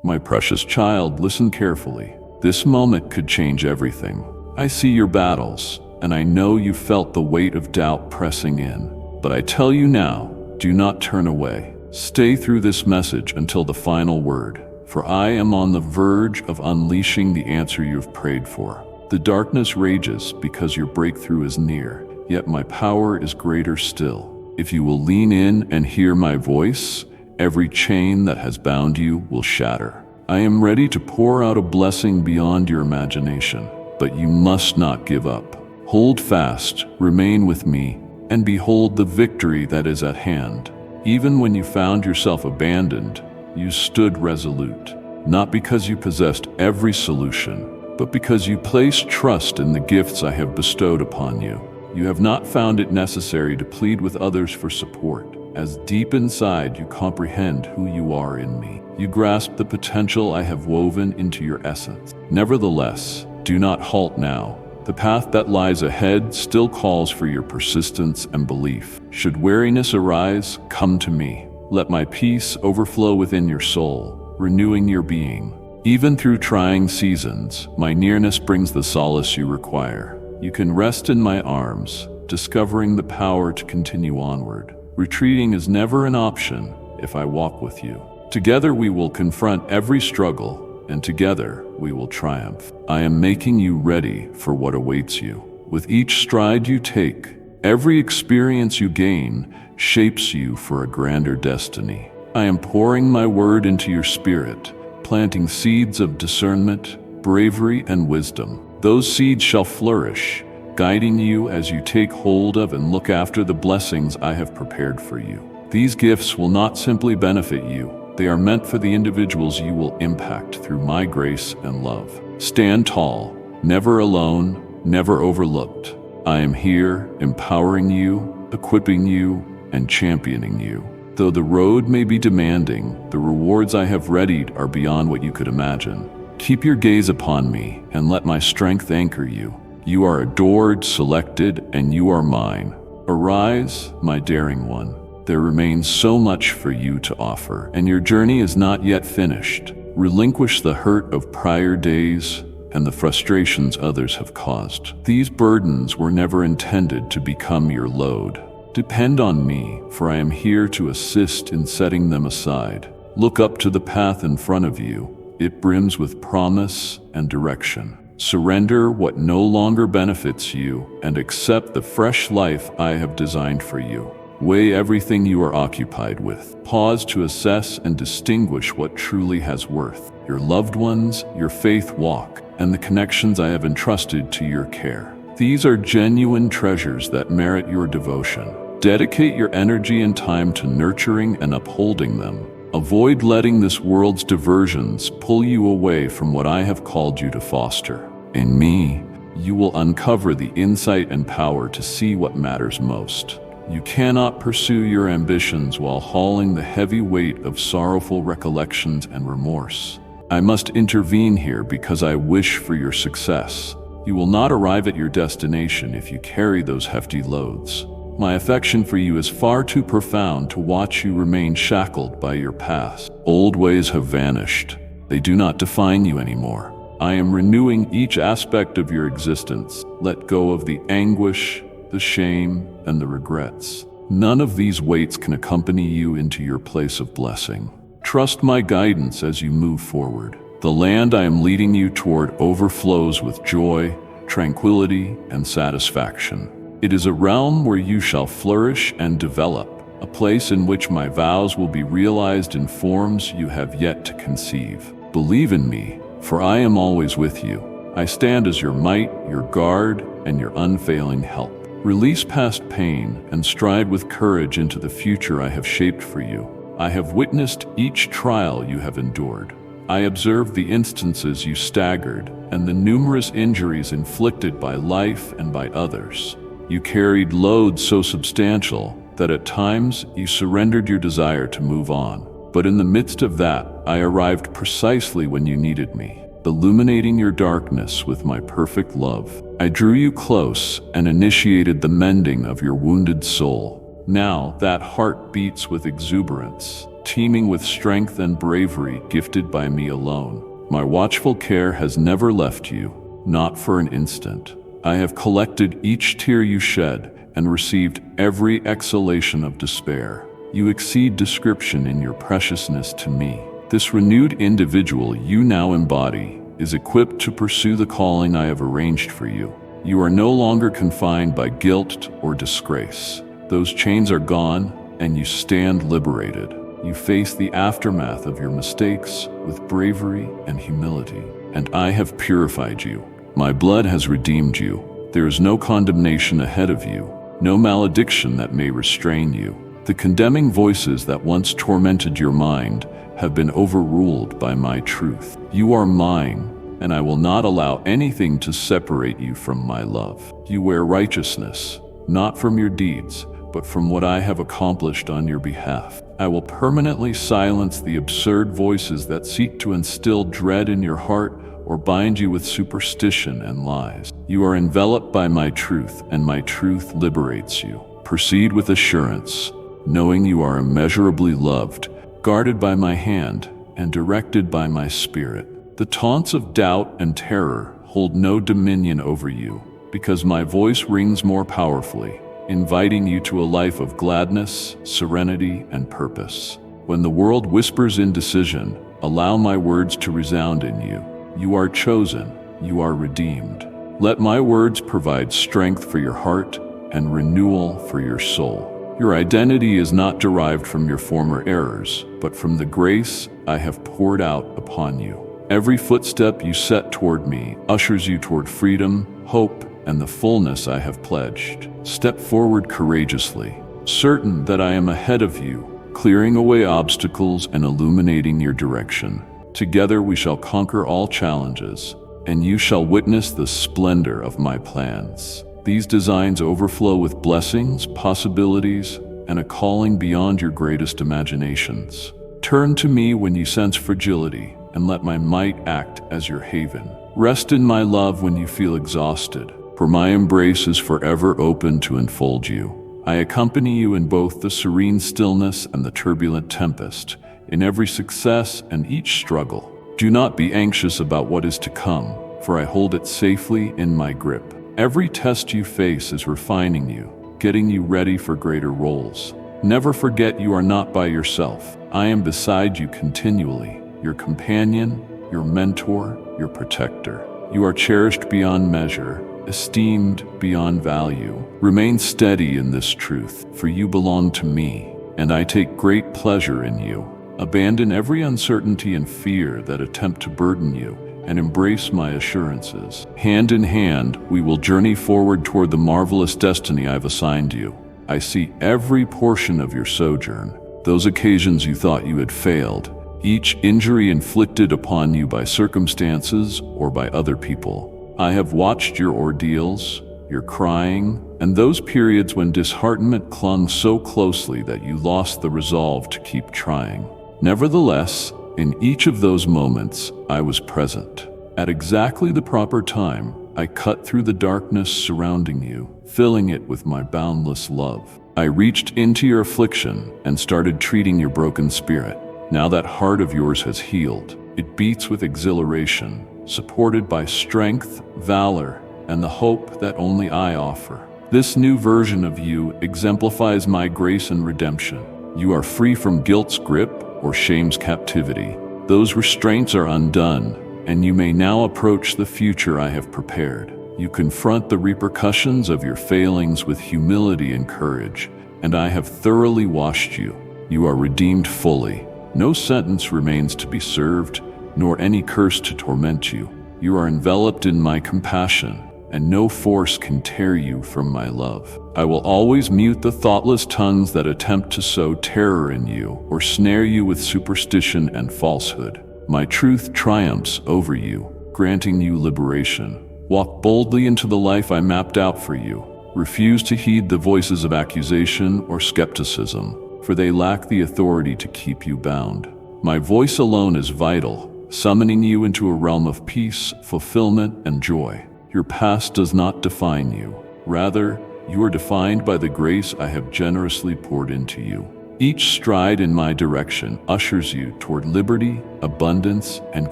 My precious child, listen carefully. This moment could change everything. I see your battles, and I know you felt the weight of doubt pressing in. But I tell you now, do not turn away. Stay through this message until the final word, for I am on the verge of unleashing the answer you've prayed for. The darkness rages because your breakthrough is near, yet my power is greater still. If you will lean in and hear my voice, every chain that has bound you will shatter. I am ready to pour out a blessing beyond your imagination, but you must not give up. Hold fast, remain with me, and behold the victory that is at hand. Even when you found yourself abandoned, you stood resolute, not because you possessed every solution, but because you placed trust in the gifts I have bestowed upon you. You have not found it necessary to plead with others for support, as deep inside you comprehend who you are in me. You grasp the potential I have woven into your essence. Nevertheless, do not halt now. The path that lies ahead still calls for your persistence and belief. Should weariness arise, come to me. Let my peace overflow within your soul, renewing your being. Even through trying seasons, my nearness brings the solace you require. You can rest in my arms, discovering the power to continue onward. Retreating is never an option if I walk with you. Together we will confront every struggle, and together we will triumph. I am making you ready for what awaits you. With each stride you take, every experience you gain shapes you for a grander destiny. I am pouring my word into your spirit, planting seeds of discernment, bravery, and wisdom. Those seeds shall flourish, guiding you as you take hold of and look after the blessings I have prepared for you. These gifts will not simply benefit you. They are meant for the individuals you will impact through my grace and love. Stand tall, never alone, never overlooked. I am here, empowering you, equipping you, and championing you. Though the road may be demanding, the rewards I have readied are beyond what you could imagine. Keep your gaze upon me and let my strength anchor you. You are adored, selected, and you are mine. Arise, my daring one. There remains so much for you to offer, and your journey is not yet finished. Relinquish the hurt of prior days and the frustrations others have caused. These burdens were never intended to become your load. Depend on me, for I am here to assist in setting them aside. Look up to the path in front of you. It brims with promise and direction. Surrender what no longer benefits you and accept the fresh life I have designed for you. Weigh everything you are occupied with. Pause to assess and distinguish what truly has worth. Your loved ones, your faith walk, and the connections I have entrusted to your care. These are genuine treasures that merit your devotion. Dedicate your energy and time to nurturing and upholding them. Avoid letting this world's diversions pull you away from what I have called you to foster. In me, you will uncover the insight and power to see what matters most. You cannot pursue your ambitions while hauling the heavy weight of sorrowful recollections and remorse. I must intervene here because I wish for your success. You will not arrive at your destination if you carry those hefty loads. My affection for you is far too profound to watch you remain shackled by your past. Old ways have vanished. They do not define you anymore. I am renewing each aspect of your existence. Let go of the anguish, the shame, and the regrets. None of these weights can accompany you into your place of blessing. Trust my guidance as you move forward. The land I am leading you toward overflows with joy, tranquility, and satisfaction. It is a realm where you shall flourish and develop, a place in which my vows will be realized in forms you have yet to conceive. Believe in me, for I am always with you. I stand as your might, your guard, and your unfailing help. Release past pain and stride with courage into the future I have shaped for you. I have witnessed each trial you have endured. I observed the instances you staggered and the numerous injuries inflicted by life and by others. You carried loads so substantial that at times you surrendered your desire to move on. But in the midst of that, I arrived precisely when you needed me, illuminating your darkness with my perfect love. I drew you close and initiated the mending of your wounded soul. Now that heart beats with exuberance, teeming with strength and bravery gifted by me alone. My watchful care has never left you, not for an instant. I have collected each tear you shed and received every exhalation of despair. You exceed description in your preciousness to me. This renewed individual you now embody is equipped to pursue the calling I have arranged for you. You are no longer confined by guilt or disgrace. Those chains are gone, and you stand liberated. You face the aftermath of your mistakes with bravery and humility, and I have purified you. My blood has redeemed you. There is no condemnation ahead of you, no malediction that may restrain you. The condemning voices that once tormented your mind have been overruled by my truth. You are mine, and I will not allow anything to separate you from my love. You wear righteousness, not from your deeds, but from what I have accomplished on your behalf. I will permanently silence the absurd voices that seek to instill dread in your heart or bind you with superstition and lies. You are enveloped by my truth, and my truth liberates you. Proceed with assurance, knowing you are immeasurably loved, guarded by my hand, and directed by my spirit. The taunts of doubt and terror hold no dominion over you, because my voice rings more powerfully, inviting you to a life of gladness, serenity, and purpose. When the world whispers indecision, allow my words to resound in you. You are chosen, you are redeemed. Let my words provide strength for your heart and renewal for your soul. Your identity is not derived from your former errors, but from the grace I have poured out upon you. Every footstep you set toward me ushers you toward freedom, hope, and the fullness I have pledged. Step forward courageously, certain that I am ahead of you, clearing away obstacles and illuminating your direction. Together we shall conquer all challenges, and you shall witness the splendor of my plans. These designs overflow with blessings, possibilities, and a calling beyond your greatest imaginations. Turn to me when you sense fragility, and let my might act as your haven. Rest in my love when you feel exhausted, for my embrace is forever open to enfold you. I accompany you in both the serene stillness and the turbulent tempest, in every success and each struggle. Do not be anxious about what is to come, for I hold it safely in my grip. Every test you face is refining you, getting you ready for greater roles. Never forget you are not by yourself. I am beside you continually, your companion, your mentor, your protector. You are cherished beyond measure, esteemed beyond value. Remain steady in this truth, for you belong to me, and I take great pleasure in you. Abandon every uncertainty and fear that attempt to burden you, and embrace my assurances. Hand in hand, we will journey forward toward the marvelous destiny I've assigned you. I see every portion of your sojourn, those occasions you thought you had failed, each injury inflicted upon you by circumstances or by other people. I have watched your ordeals, your crying, and those periods when disheartenment clung so closely that you lost the resolve to keep trying. Nevertheless, in each of those moments, I was present. At exactly the proper time, I cut through the darkness surrounding you, filling it with my boundless love. I reached into your affliction and started treating your broken spirit. Now that heart of yours has healed. It beats with exhilaration, supported by strength, valor, and the hope that only I offer. This new version of you exemplifies my grace and redemption. You are free from guilt's grip or shame's captivity. Those restraints are undone, and you may now approach the future I have prepared. You confront the repercussions of your failings with humility and courage, and I have thoroughly washed you. You are redeemed fully. No sentence remains to be served, nor any curse to torment you. You are enveloped in my compassion, and no force can tear you from my love. I will always mute the thoughtless tongues that attempt to sow terror in you or snare you with superstition and falsehood. My truth triumphs over you, granting you liberation. Walk boldly into the life I mapped out for you. Refuse to heed the voices of accusation or skepticism, for they lack the authority to keep you bound. My voice alone is vital, summoning you into a realm of peace, fulfillment, and joy. Your past does not define you. Rather, you are defined by the grace I have generously poured into you. Each stride in my direction ushers you toward liberty, abundance, and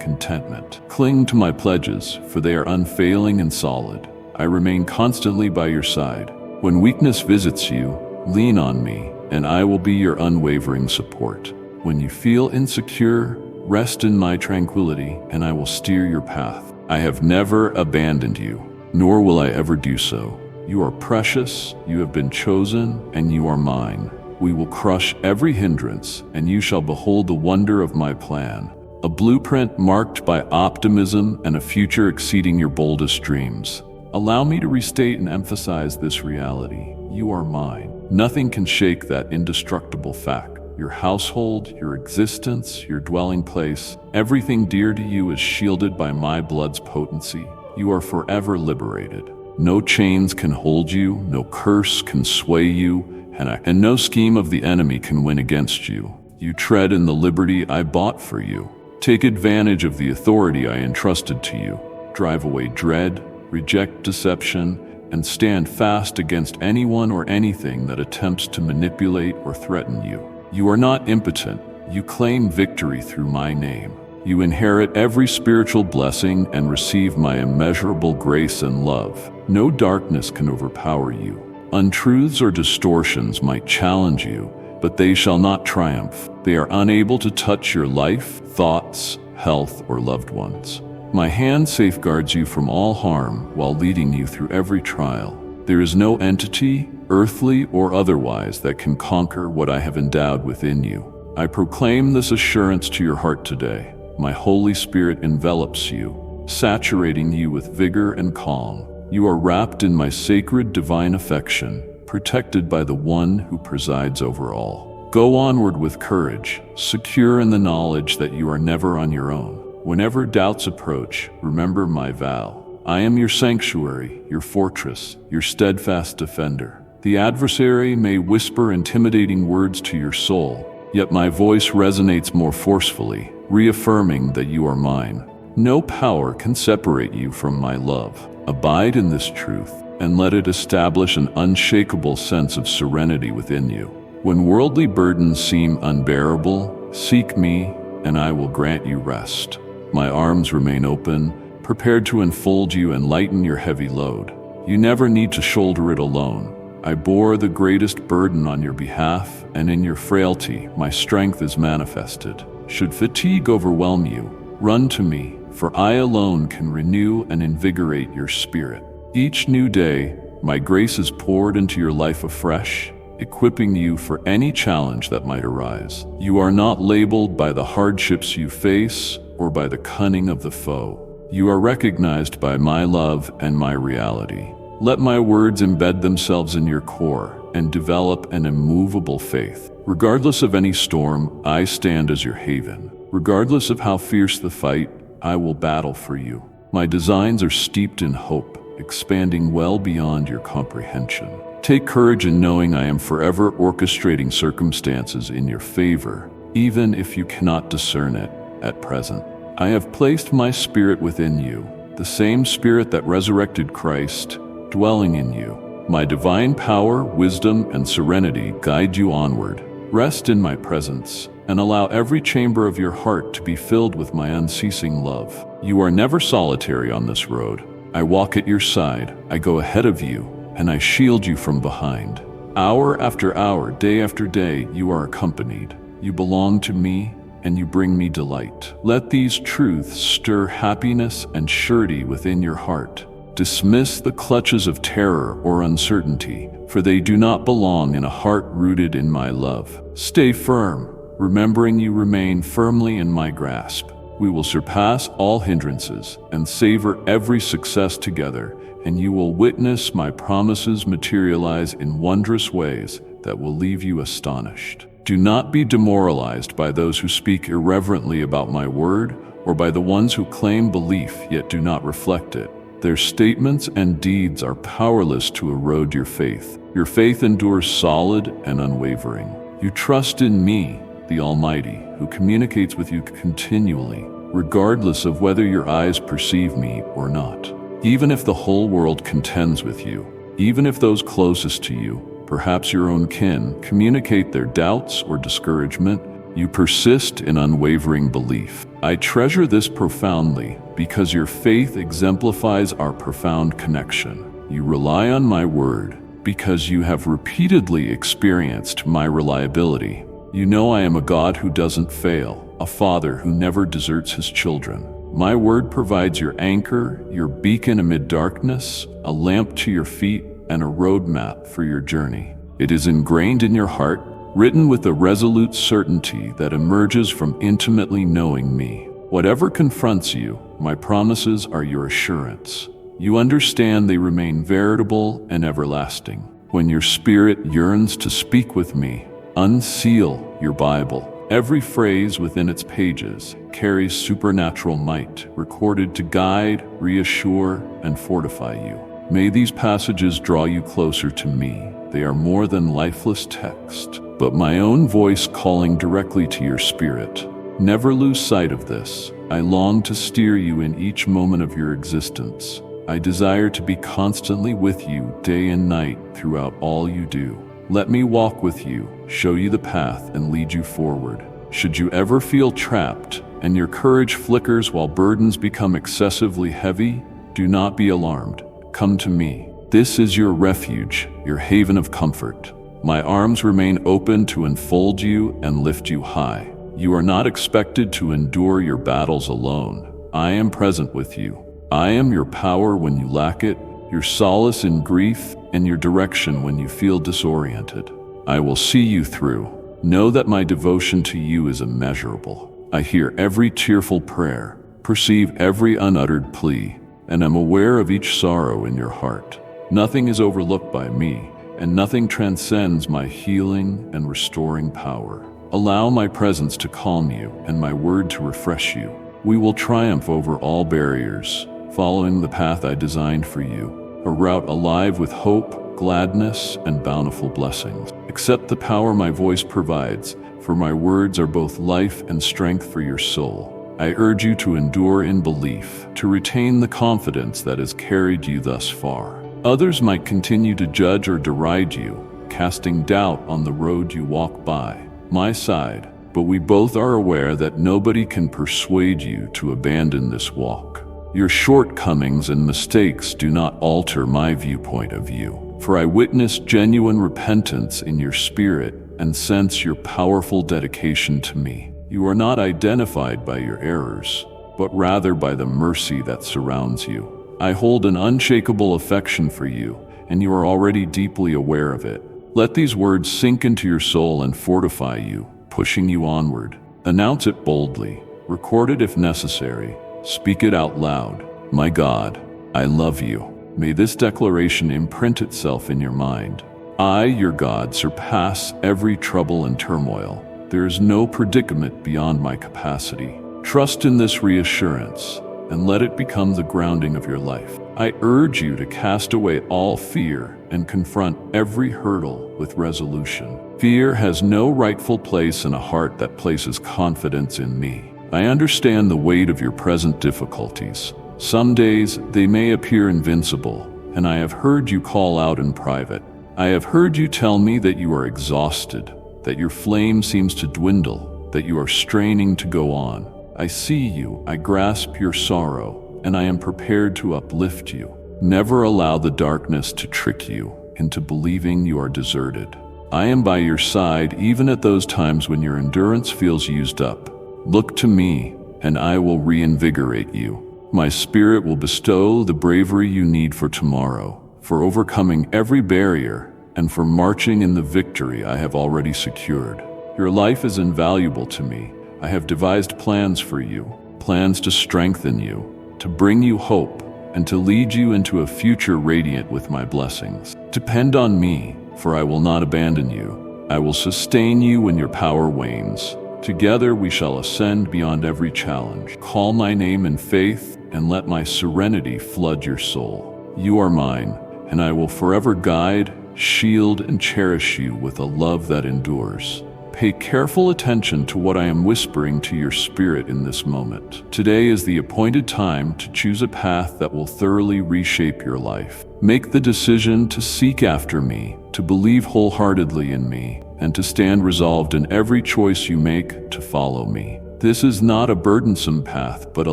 contentment. Cling to my pledges, for they are unfailing and solid. I remain constantly by your side. When weakness visits you, lean on me, and I will be your unwavering support. When you feel insecure, rest in my tranquility, and I will steer your path. I have never abandoned you, nor will I ever do so. You are precious, you have been chosen, and you are mine. We will crush every hindrance, and you shall behold the wonder of my plan. A blueprint marked by optimism and a future exceeding your boldest dreams. Allow me to restate and emphasize this reality. You are mine. Nothing can shake that indestructible fact. Your household, your existence, your dwelling place, everything dear to you is shielded by my blood's potency. You are forever liberated. No chains can hold you, no curse can sway you, and no scheme of the enemy can win against you. You tread in the liberty I bought for you. Take advantage of the authority I entrusted to you. Drive away dread, reject deception, and stand fast against anyone or anything that attempts to manipulate or threaten you. You are not impotent. You claim victory through my name. You inherit every spiritual blessing and receive my immeasurable grace and love. No darkness can overpower you. Untruths or distortions might challenge you, but they shall not triumph. They are unable to touch your life, thoughts, health, or loved ones. My hand safeguards you from all harm while leading you through every trial. There is no entity, earthly or otherwise, that can conquer what I have endowed within you. I proclaim this assurance to your heart today. My Holy Spirit envelops you, saturating you with vigor and calm. You are wrapped in my sacred divine affection, protected by the one who presides over all. Go onward with courage, secure in the knowledge that you are never on your own. Whenever doubts approach, remember my vow. I am your sanctuary, your fortress, your steadfast defender. The adversary may whisper intimidating words to your soul, yet my voice resonates more forcefully, reaffirming that you are mine. No power can separate you from my love. Abide in this truth, and let it establish an unshakable sense of serenity within you. When worldly burdens seem unbearable, seek me, and I will grant you rest. My arms remain open, prepared to enfold you and lighten your heavy load. You never need to shoulder it alone. I bore the greatest burden on your behalf, and in your frailty, my strength is manifested. Should fatigue overwhelm you, run to me, for I alone can renew and invigorate your spirit. Each new day, my grace is poured into your life afresh, equipping you for any challenge that might arise. You are not labeled by the hardships you face or by the cunning of the foe. You are recognized by my love and my reality. Let my words embed themselves in your core and develop an immovable faith. Regardless of any storm, I stand as your haven. Regardless of how fierce the fight, I will battle for you. My designs are steeped in hope, expanding well beyond your comprehension. Take courage in knowing I am forever orchestrating circumstances in your favor, even if you cannot discern it at present. I have placed my spirit within you, the same spirit that resurrected Christ, dwelling in you. My divine power, wisdom, and serenity guide you onward. Rest in my presence, and allow every chamber of your heart to be filled with my unceasing love. You are never solitary on this road. I walk at your side, I go ahead of you, and I shield you from behind. Hour after hour, day after day, you are accompanied. You belong to me, and you bring me delight. Let these truths stir happiness and surety within your heart. Dismiss the clutches of terror or uncertainty, for they do not belong in a heart rooted in my love. Stay firm, remembering you remain firmly in my grasp. We will surpass all hindrances and savor every success together, and you will witness my promises materialize in wondrous ways that will leave you astonished. Do not be demoralized by those who speak irreverently about my word, or by the ones who claim belief yet do not reflect it. Their statements and deeds are powerless to erode your faith. Your faith endures solid and unwavering. You trust in me, the Almighty, who communicates with you continually, regardless of whether your eyes perceive me or not. Even if the whole world contends with you, even if those closest to you perhaps your own kin, communicate their doubts or discouragement, you persist in unwavering belief. I treasure this profoundly because your faith exemplifies our profound connection. You rely on my word because you have repeatedly experienced my reliability. You know I am a God who doesn't fail, a Father who never deserts his children. My word provides your anchor, your beacon amid darkness, a lamp to your feet, and a roadmap for your journey. It is ingrained in your heart, written with a resolute certainty that emerges from intimately knowing me. Whatever confronts you, my promises are your assurance. You understand they remain veritable and everlasting. When your spirit yearns to speak with me, unseal your Bible. Every phrase within its pages carries supernatural might, recorded to guide, reassure, and fortify you. May these passages draw you closer to me. They are more than lifeless text, but my own voice calling directly to your spirit. Never lose sight of this. I long to steer you in each moment of your existence. I desire to be constantly with you day and night throughout all you do. Let me walk with you, show you the path, and lead you forward. Should you ever feel trapped and your courage flickers while burdens become excessively heavy, do not be alarmed. Come to me. This is your refuge, your haven of comfort. My arms remain open to enfold you and lift you high. You are not expected to endure your battles alone. I am present with you. I am your power when you lack it, your solace in grief, and your direction when you feel disoriented. I will see you through. Know that my devotion to you is immeasurable. I hear every tearful prayer, perceive every unuttered plea, and am aware of each sorrow in your heart. Nothing is overlooked by me, and nothing transcends my healing and restoring power. Allow my presence to calm you and my word to refresh you. We will triumph over all barriers, following the path I designed for you, a route alive with hope, gladness, and bountiful blessings. Accept the power my voice provides, for my words are both life and strength for your soul. I urge you to endure in belief, to retain the confidence that has carried you thus far. Others might continue to judge or deride you, casting doubt on the road you walk by my side, but we both are aware that nobody can persuade you to abandon this walk. Your shortcomings and mistakes do not alter my viewpoint of you, for I witness genuine repentance in your spirit and sense your powerful dedication to me. You are not identified by your errors, but rather by the mercy that surrounds you. I hold an unshakable affection for you, and you are already deeply aware of it. Let these words sink into your soul and fortify you, pushing you onward. Announce it boldly, record it if necessary, speak it out loud. My God, I love you. May this declaration imprint itself in your mind. I, your God, surpass every trouble and turmoil. There is no predicament beyond my capacity. Trust in this reassurance, and let it become the grounding of your life. I urge you to cast away all fear and confront every hurdle with resolution. Fear has no rightful place in a heart that places confidence in me. I understand the weight of your present difficulties. Some days they may appear invincible, and I have heard you call out in private. I have heard you tell me that you are exhausted, that your flame seems to dwindle, that you are straining to go on. I see you, I grasp your sorrow, and I am prepared to uplift you. Never allow the darkness to trick you into believing you are deserted. I am by your side even at those times when your endurance feels used up. Look to me, and I will reinvigorate you. My spirit will bestow the bravery you need for tomorrow, for overcoming every barrier, and for marching in the victory I have already secured. Your life is invaluable to me. I have devised plans for you, plans to strengthen you, to bring you hope, and to lead you into a future radiant with my blessings. Depend on me, for I will not abandon you. I will sustain you when your power wanes. Together we shall ascend beyond every challenge. Call my name in faith, and let my serenity flood your soul. You are mine, and I will forever guide, shield, and cherish you with a love that endures. Pay careful attention to what I am whispering to your spirit in this moment. Today is the appointed time to choose a path that will thoroughly reshape your life. Make the decision to seek after me, to believe wholeheartedly in me, and to stand resolved in every choice you make to follow me. This is not a burdensome path, but a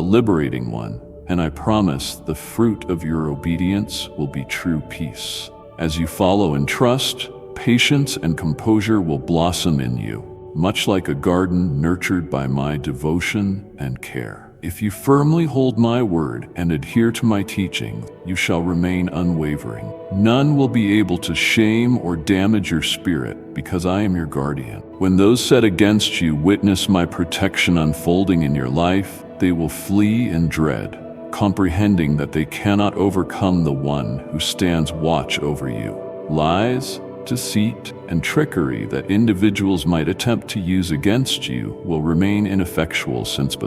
liberating one, and I promise the fruit of your obedience will be true peace. As you follow in trust, patience and composure will blossom in you, much like a garden nurtured by my devotion and care. If you firmly hold my word and adhere to my teaching, you shall remain unwavering. None will be able to shame or damage your spirit, because I am your guardian. When those set against you witness my protection unfolding in your life, they will flee in dread, comprehending that they cannot overcome the one who stands watch over you. Lies, deceit, and trickery that individuals might attempt to use against you will remain ineffectual since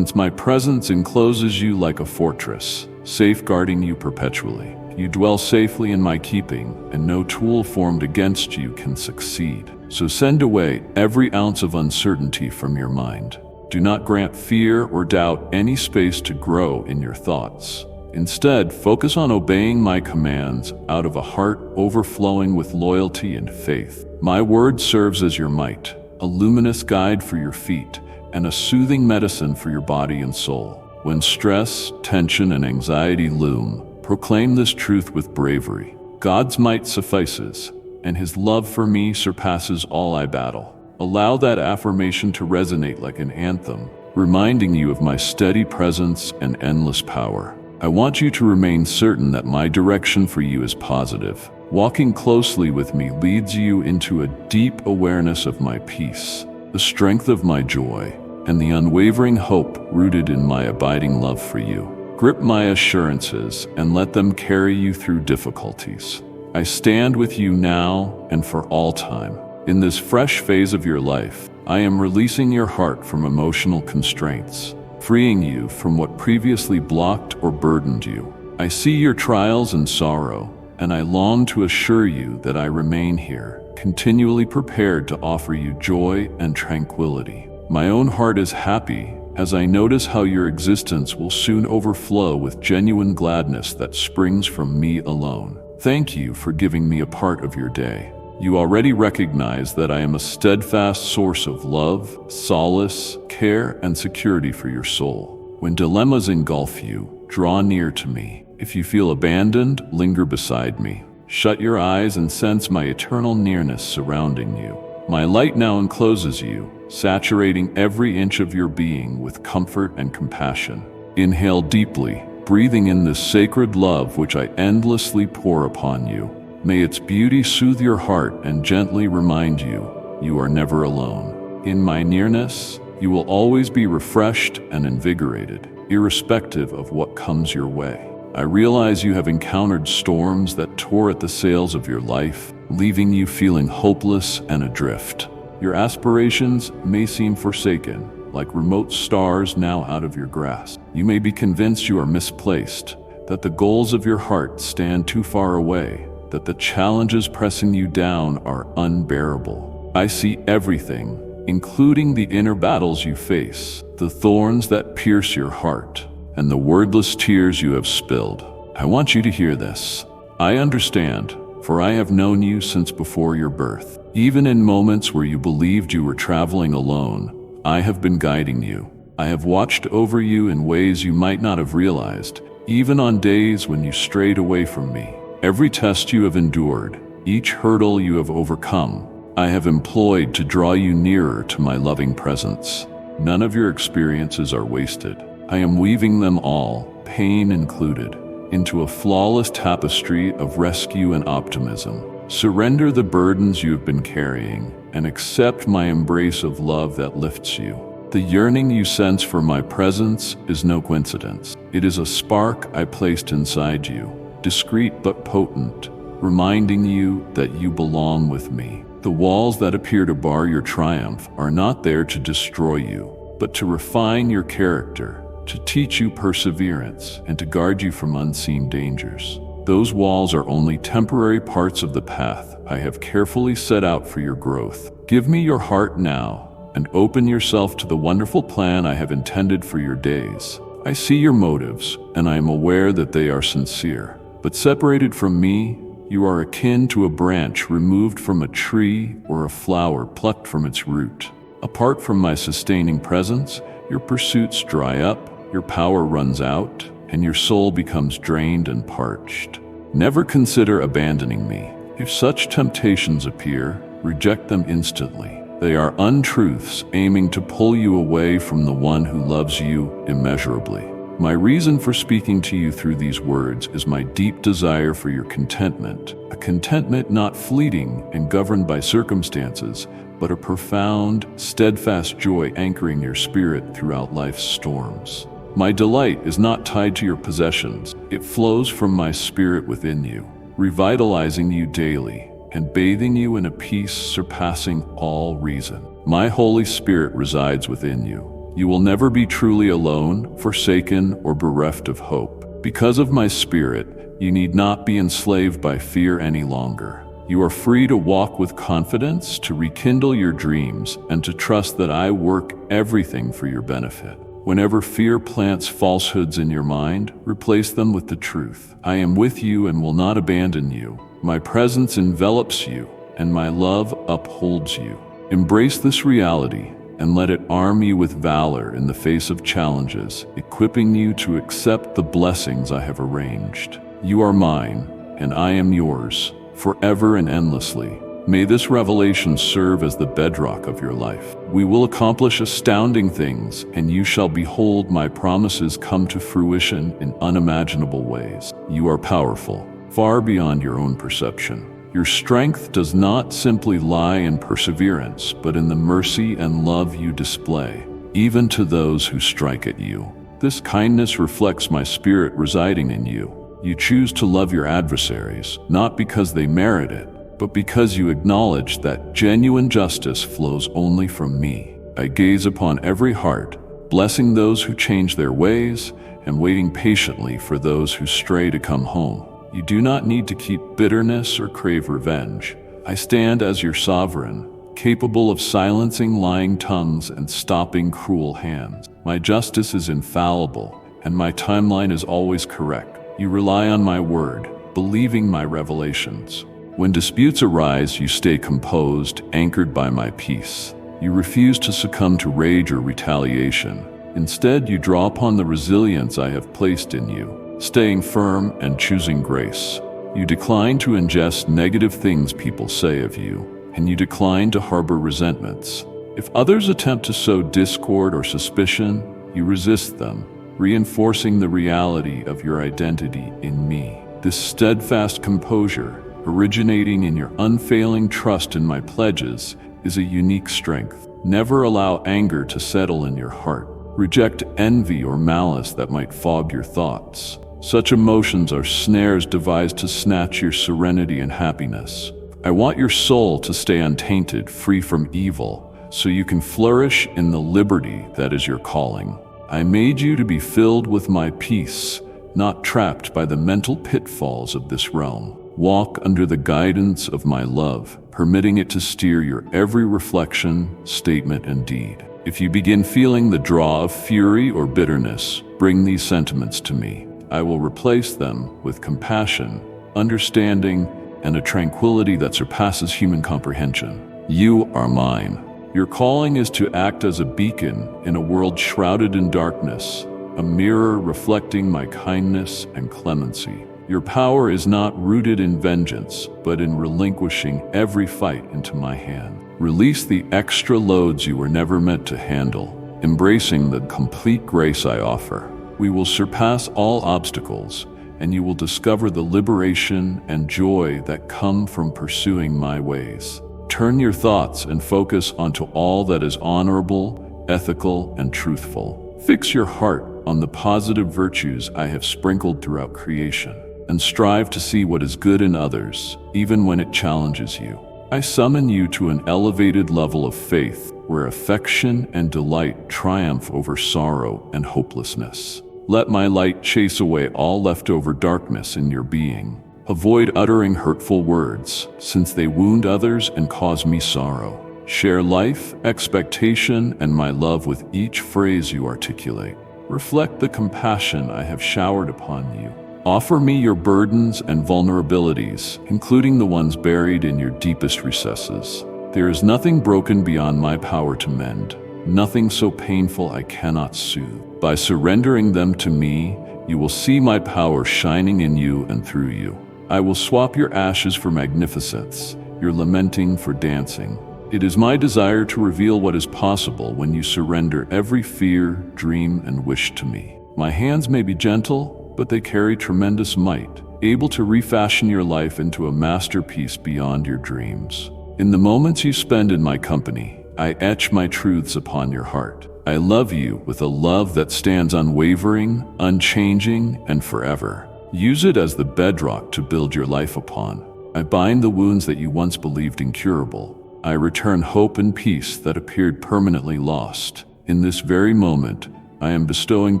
my presence encloses you like a fortress, safeguarding you perpetually. You dwell safely in my keeping, and no tool formed against you can succeed. So send away every ounce of uncertainty from your mind. Do not grant fear or doubt any space to grow in your thoughts. Instead, focus on obeying my commands out of a heart overflowing with loyalty and faith. My word serves as your might, a luminous guide for your feet, and a soothing medicine for your body and soul. When stress, tension, and anxiety loom, proclaim this truth with bravery. God's might suffices, and his love for me surpasses all I battle. Allow that affirmation to resonate like an anthem, reminding you of my steady presence and endless power. I want you to remain certain that my direction for you is positive. Walking closely with me leads you into a deep awareness of my peace, the strength of my joy, and the unwavering hope rooted in my abiding love for you. Grip my assurances and let them carry you through difficulties. I stand with you now and for all time. In this fresh phase of your life, I am releasing your heart from emotional constraints, freeing you from what previously blocked or burdened you. I see your trials and sorrow, and I long to assure you that I remain here, continually prepared to offer you joy and tranquility. My own heart is happy as I notice how your existence will soon overflow with genuine gladness that springs from me alone. Thank you for giving me a part of your day. You already recognize that I am a steadfast source of love, solace, care, and security for your soul. When dilemmas engulf you, draw near to me. If you feel abandoned, linger beside me. Shut your eyes and sense my eternal nearness surrounding you. My light now encloses you, saturating every inch of your being with comfort and compassion. Inhale deeply, breathing in this sacred love which I endlessly pour upon you. May its beauty soothe your heart and gently remind you, you are never alone. In my nearness, you will always be refreshed and invigorated, irrespective of what comes your way. I realize you have encountered storms that tore at the sails of your life, leaving you feeling hopeless and adrift. Your aspirations may seem forsaken, like remote stars now out of your grasp. You may be convinced you are misplaced, that the goals of your heart stand too far away, that the challenges pressing you down are unbearable. I see everything, including the inner battles you face, the thorns that pierce your heart, and the wordless tears you have spilled. I want you to hear this. I understand, for I have known you since before your birth. Even in moments where you believed you were traveling alone, I have been guiding you. I have watched over you in ways you might not have realized, even on days when you strayed away from me. Every test you have endured, each hurdle you have overcome, I have employed to draw you nearer to my loving presence. None of your experiences are wasted. I am weaving them all, pain included, into a flawless tapestry of rescue and optimism. Surrender the burdens you have been carrying and accept my embrace of love that lifts you. The yearning you sense for my presence is no coincidence. It is a spark I placed inside you, discreet but potent, reminding you that you belong with me. The walls that appear to bar your triumph are not there to destroy you, but to refine your character, to teach you perseverance, and to guard you from unseen dangers. Those walls are only temporary parts of the path I have carefully set out for your growth. Give me your heart now, and open yourself to the wonderful plan I have intended for your days. I see your motives, and I am aware that they are sincere. But separated from me, you are akin to a branch removed from a tree or a flower plucked from its root. Apart from my sustaining presence, your pursuits dry up, your power runs out, and your soul becomes drained and parched. Never consider abandoning me. If such temptations appear, reject them instantly. They are untruths aiming to pull you away from the one who loves you immeasurably. My reason for speaking to you through these words is my deep desire for your contentment, a contentment not fleeting and governed by circumstances, but a profound, steadfast joy anchoring your spirit throughout life's storms. My delight is not tied to your possessions. It flows from my spirit within you, revitalizing you daily and bathing you in a peace surpassing all reason. My Holy Spirit resides within you. You will never be truly alone, forsaken, or bereft of hope. Because of my Spirit, you need not be enslaved by fear any longer. You are free to walk with confidence, to rekindle your dreams, and to trust that I work everything for your benefit. Whenever fear plants falsehoods in your mind, replace them with the truth. I am with you and will not abandon you. My presence envelops you, and my love upholds you. Embrace this reality and let it arm you with valor in the face of challenges, equipping you to accept the blessings I have arranged. You are mine, and I am yours, forever and endlessly. May this revelation serve as the bedrock of your life. We will accomplish astounding things, and you shall behold my promises come to fruition in unimaginable ways. You are powerful, far beyond your own perception. Your strength does not simply lie in perseverance, but in the mercy and love you display, even to those who strike at you. This kindness reflects my Spirit residing in you. You choose to love your adversaries, not because they merit it, but because you acknowledge that genuine justice flows only from me. I gaze upon every heart, blessing those who change their ways and waiting patiently for those who stray to come home. You do not need to keep bitterness or crave revenge. I stand as your sovereign, capable of silencing lying tongues and stopping cruel hands. My justice is infallible, and my timeline is always correct. You rely on my word, believing my revelations. When disputes arise, you stay composed, anchored by my peace. You refuse to succumb to rage or retaliation. Instead, you draw upon the resilience I have placed in you, staying firm and choosing grace. You decline to ingest negative things people say of you, and you decline to harbor resentments. If others attempt to sow discord or suspicion, you resist them, reinforcing the reality of your identity in me. This steadfast composure, originating in your unfailing trust in my pledges, is a unique strength. Never allow anger to settle in your heart. Reject envy or malice that might fog your thoughts. Such emotions are snares devised to snatch your serenity and happiness. I want your soul to stay untainted, free from evil, so you can flourish in the liberty that is your calling. I made you to be filled with my peace, not trapped by the mental pitfalls of this realm. Walk under the guidance of my love, permitting it to steer your every reflection, statement, and deed. If you begin feeling the draw of fury or bitterness, bring these sentiments to me. I will replace them with compassion, understanding, and a tranquility that surpasses human comprehension. You are mine. Your calling is to act as a beacon in a world shrouded in darkness, a mirror reflecting my kindness and clemency. Your power is not rooted in vengeance, but in relinquishing every fight into my hand. Release the extra loads you were never meant to handle, embracing the complete grace I offer. We will surpass all obstacles, and you will discover the liberation and joy that come from pursuing my ways. Turn your thoughts and focus onto all that is honorable, ethical, and truthful. Fix your heart on the positive virtues I have sprinkled throughout creation, and strive to see what is good in others, even when it challenges you. I summon you to an elevated level of faith, where affection and delight triumph over sorrow and hopelessness. Let my light chase away all leftover darkness in your being. Avoid uttering hurtful words, since they wound others and cause me sorrow. Share life, expectation, and my love with each phrase you articulate. Reflect the compassion I have showered upon you. Offer me your burdens and vulnerabilities, including the ones buried in your deepest recesses. There is nothing broken beyond my power to mend, nothing so painful I cannot soothe. By surrendering them to me, you will see my power shining in you and through you. I will swap your ashes for magnificence, your lamenting for dancing. It is my desire to reveal what is possible when you surrender every fear, dream, and wish to me. My hands may be gentle, but they carry tremendous might, able to refashion your life into a masterpiece beyond your dreams. In the moments you spend in my company, I etch my truths upon your heart. I love you with a love that stands unwavering, unchanging, and forever. Use it as the bedrock to build your life upon. I bind the wounds that you once believed incurable. I return hope and peace that appeared permanently lost. In this very moment, I am bestowing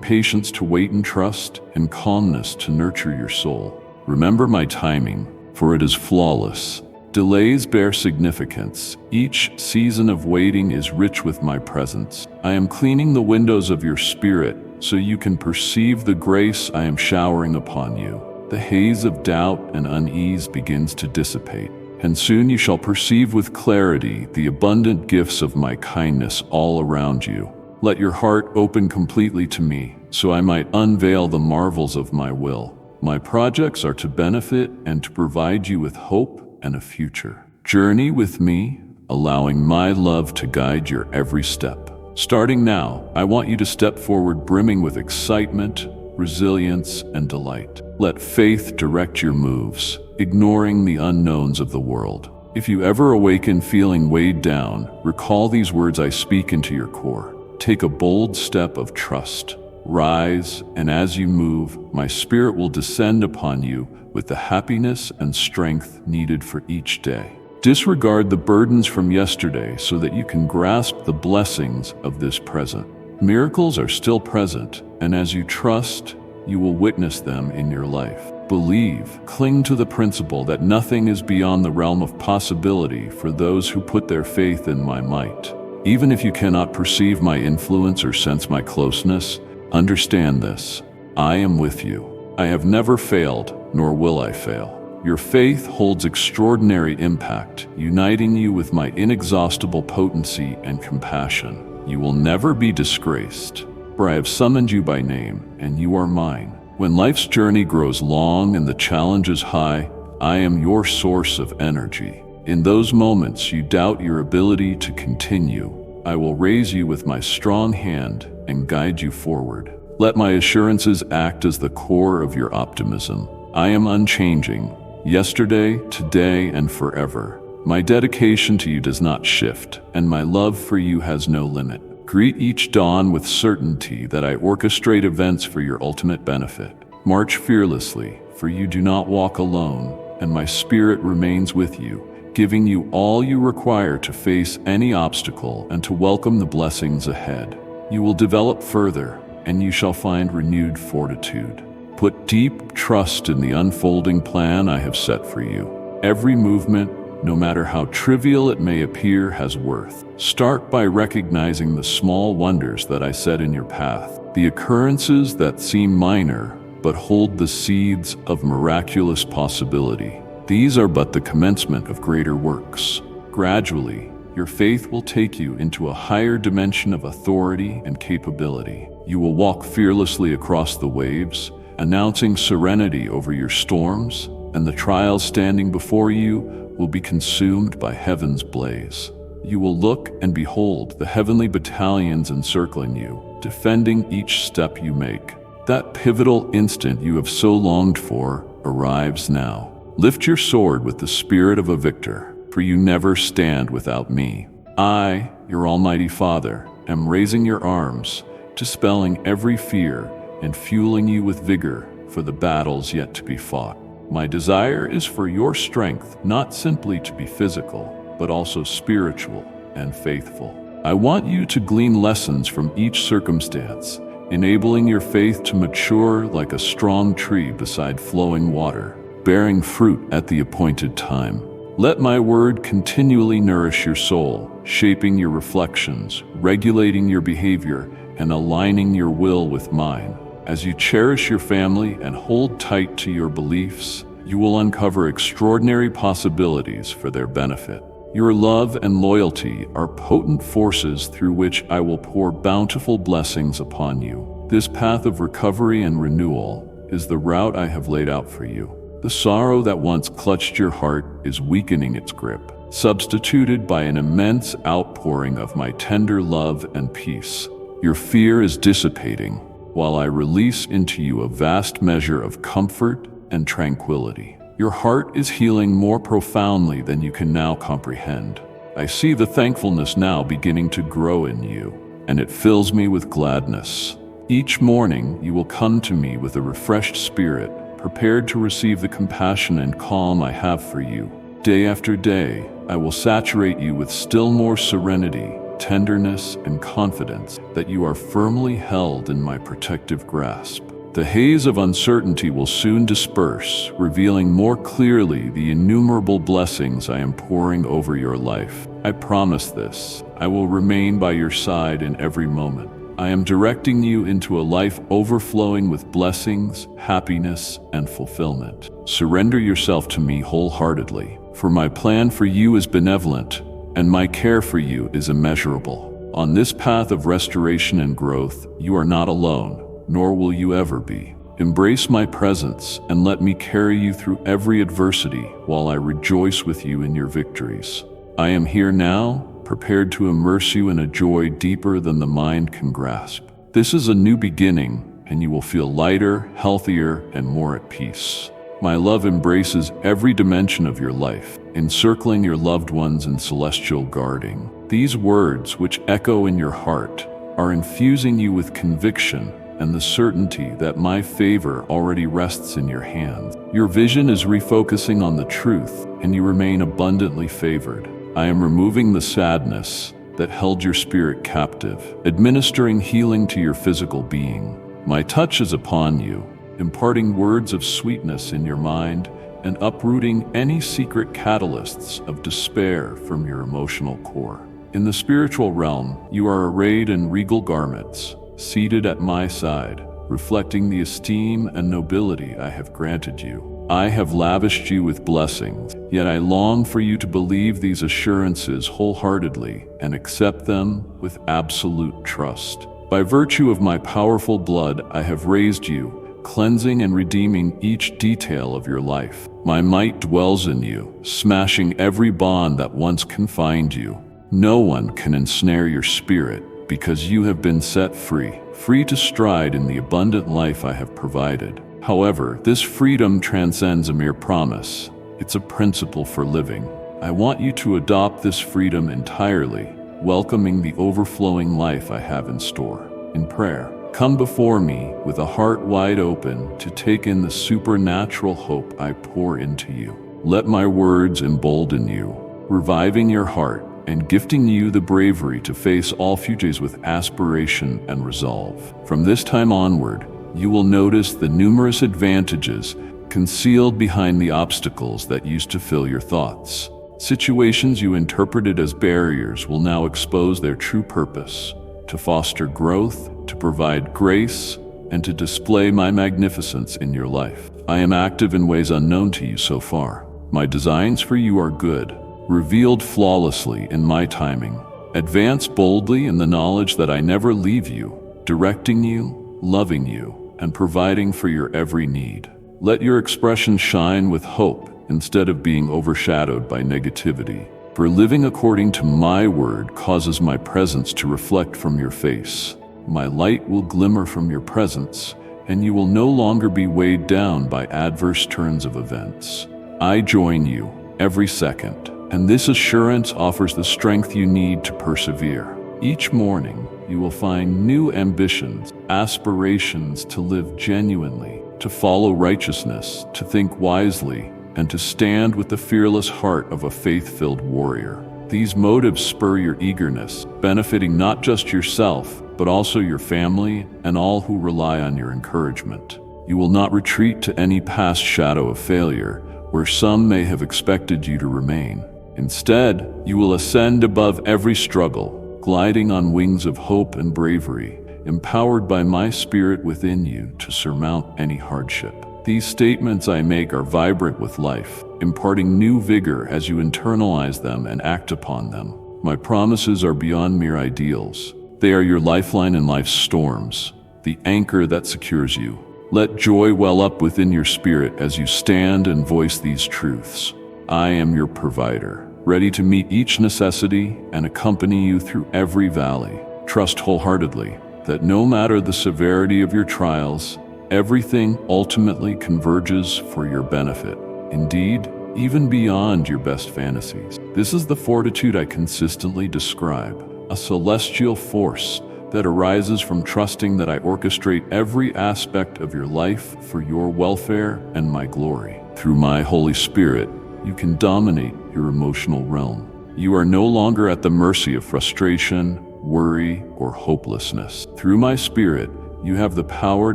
patience to wait and trust, and calmness to nurture your soul. Remember my timing, for it is flawless. Delays bear significance. Each season of waiting is rich with my presence. I am cleaning the windows of your spirit so you can perceive the grace I am showering upon you. The haze of doubt and unease begins to dissipate, and soon you shall perceive with clarity the abundant gifts of my kindness all around you. Let your heart open completely to me, so I might unveil the marvels of my will. My projects are to benefit and to provide you with hope and a future. Journey with me, allowing my love to guide your every step. Starting now, I want you to step forward brimming with excitement, resilience, and delight. Let faith direct your moves, ignoring the unknowns of the world. If you ever awaken feeling weighed down, recall these words I speak into your core. Take a bold step of trust. Rise, and as you move, my spirit will descend upon you with the happiness and strength needed for each day. Disregard the burdens from yesterday so that you can grasp the blessings of this present. Miracles are still present, and as you trust, you will witness them in your life. Believe, cling to the principle that nothing is beyond the realm of possibility for those who put their faith in my might. Even if you cannot perceive my influence or sense my closeness, understand this: I am with you. I have never failed, nor will I fail. Your faith holds extraordinary impact, uniting you with my inexhaustible potency and compassion. You will never be disgraced, for I have summoned you by name, and you are mine. When life's journey grows long and the challenges high, I am your source of energy. In those moments you doubt your ability to continue, I will raise you with my strong hand and guide you forward. Let my assurances act as the core of your optimism. I am unchanging, yesterday, today, and forever. My dedication to you does not shift, and my love for you has no limit. Greet each dawn with certainty that I orchestrate events for your ultimate benefit. March fearlessly, for you do not walk alone, and my spirit remains with you, giving you all you require to face any obstacle and to welcome the blessings ahead. You will develop further, and you shall find renewed fortitude. Put deep trust in the unfolding plan I have set for you. Every movement, no matter how trivial it may appear, has worth. Start by recognizing the small wonders that I set in your path, the occurrences that seem minor but hold the seeds of miraculous possibility. These are but the commencement of greater works. Gradually, your faith will take you into a higher dimension of authority and capability. You will walk fearlessly across the waves, announcing serenity over your storms, and the trials standing before you will be consumed by heaven's blaze. You will look and behold the heavenly battalions encircling you, defending each step you make. That pivotal instant you have so longed for arrives now. Lift your sword with the spirit of a victor, for you never stand without me. I, your Almighty Father, am raising your arms, dispelling every fear and fueling you with vigor for the battles yet to be fought. My desire is for your strength not simply to be physical, but also spiritual and faithful. I want you to glean lessons from each circumstance, enabling your faith to mature like a strong tree beside flowing water, bearing fruit at the appointed time. Let my word continually nourish your soul, shaping your reflections, regulating your behavior, and aligning your will with mine. As you cherish your family and hold tight to your beliefs, you will uncover extraordinary possibilities for their benefit. Your love and loyalty are potent forces through which I will pour bountiful blessings upon you. This path of recovery and renewal is the route I have laid out for you. The sorrow that once clutched your heart is weakening its grip, substituted by an immense outpouring of my tender love and peace. Your fear is dissipating, while I release into you a vast measure of comfort and tranquility. Your heart is healing more profoundly than you can now comprehend. I see the thankfulness now beginning to grow in you, and it fills me with gladness. Each morning, you will come to me with a refreshed spirit, prepared to receive the compassion and calm I have for you. Day after day, I will saturate you with still more serenity, tenderness, and confidence that you are firmly held in my protective grasp. The haze of uncertainty will soon disperse, revealing more clearly the innumerable blessings I am pouring over your life. I promise this. I will remain by your side in every moment. I am directing you into a life overflowing with blessings, happiness, and fulfillment. Surrender yourself to me wholeheartedly, for my plan for you is benevolent, and my care for you is immeasurable. On this path of restoration and growth, you are not alone, nor will you ever be. Embrace my presence and let me carry you through every adversity while I rejoice with you in your victories. I am here now, prepared to immerse you in a joy deeper than the mind can grasp. This is a new beginning, and you will feel lighter, healthier, and more at peace. My love embraces every dimension of your life, encircling your loved ones in celestial guarding. These words, which echo in your heart, are infusing you with conviction and the certainty that my favor already rests in your hands. Your vision is refocusing on the truth, and you remain abundantly favored. I am removing the sadness that held your spirit captive, administering healing to your physical being. My touch is upon you, imparting words of sweetness in your mind and uprooting any secret catalysts of despair from your emotional core. In the spiritual realm, you are arrayed in regal garments, seated at my side, reflecting the esteem and nobility I have granted you. I have lavished you with blessings, yet I long for you to believe these assurances wholeheartedly and accept them with absolute trust. By virtue of my powerful blood, I have raised you, cleansing and redeeming each detail of your life. My might dwells in you, smashing every bond that once confined you. No one can ensnare your spirit because you have been set free, free to stride in the abundant life I have provided. However, this freedom transcends a mere promise. It's a principle for living. I want you to adopt this freedom entirely, welcoming the overflowing life I have in store. In prayer, come before me with a heart wide open to take in the supernatural hope I pour into you. Let my words embolden you, reviving your heart and gifting you the bravery to face all futures with aspiration and resolve. From this time onward, you will notice the numerous advantages concealed behind the obstacles that used to fill your thoughts. Situations you interpreted as barriers will now expose their true purpose: to foster growth, to provide grace, and to display my magnificence in your life. I am active in ways unknown to you so far. My designs for you are good, revealed flawlessly in my timing. Advance boldly in the knowledge that I never leave you, directing you, loving you, and providing for your every need. Let your expression shine with hope instead of being overshadowed by negativity. For living according to my word causes my presence to reflect from your face. My light will glimmer from your presence, and you will no longer be weighed down by adverse turns of events. I join you every second, and this assurance offers the strength you need to persevere. Each morning, you will find new ambitions, aspirations to live genuinely, to follow righteousness, to think wisely, and to stand with the fearless heart of a faith-filled warrior. These motives spur your eagerness, benefiting not just yourself, but also your family and all who rely on your encouragement. You will not retreat to any past shadow of failure, where some may have expected you to remain. Instead, you will ascend above every struggle, gliding on wings of hope and bravery, empowered by my spirit within you to surmount any hardship. These statements I make are vibrant with life, imparting new vigor as you internalize them and act upon them. My promises are beyond mere ideals. They are your lifeline in life's storms, the anchor that secures you. Let joy well up within your spirit as you stand and voice these truths. I am your provider, ready to meet each necessity and accompany you through every valley. Trust wholeheartedly that no matter the severity of your trials, everything ultimately converges for your benefit. Indeed, even beyond your best fantasies. This is the fortitude I consistently describe, a celestial force that arises from trusting that I orchestrate every aspect of your life for your welfare and my glory. Through my Holy Spirit, you can dominate your emotional realm. You are no longer at the mercy of frustration, worry, or hopelessness. Through my Spirit, you have the power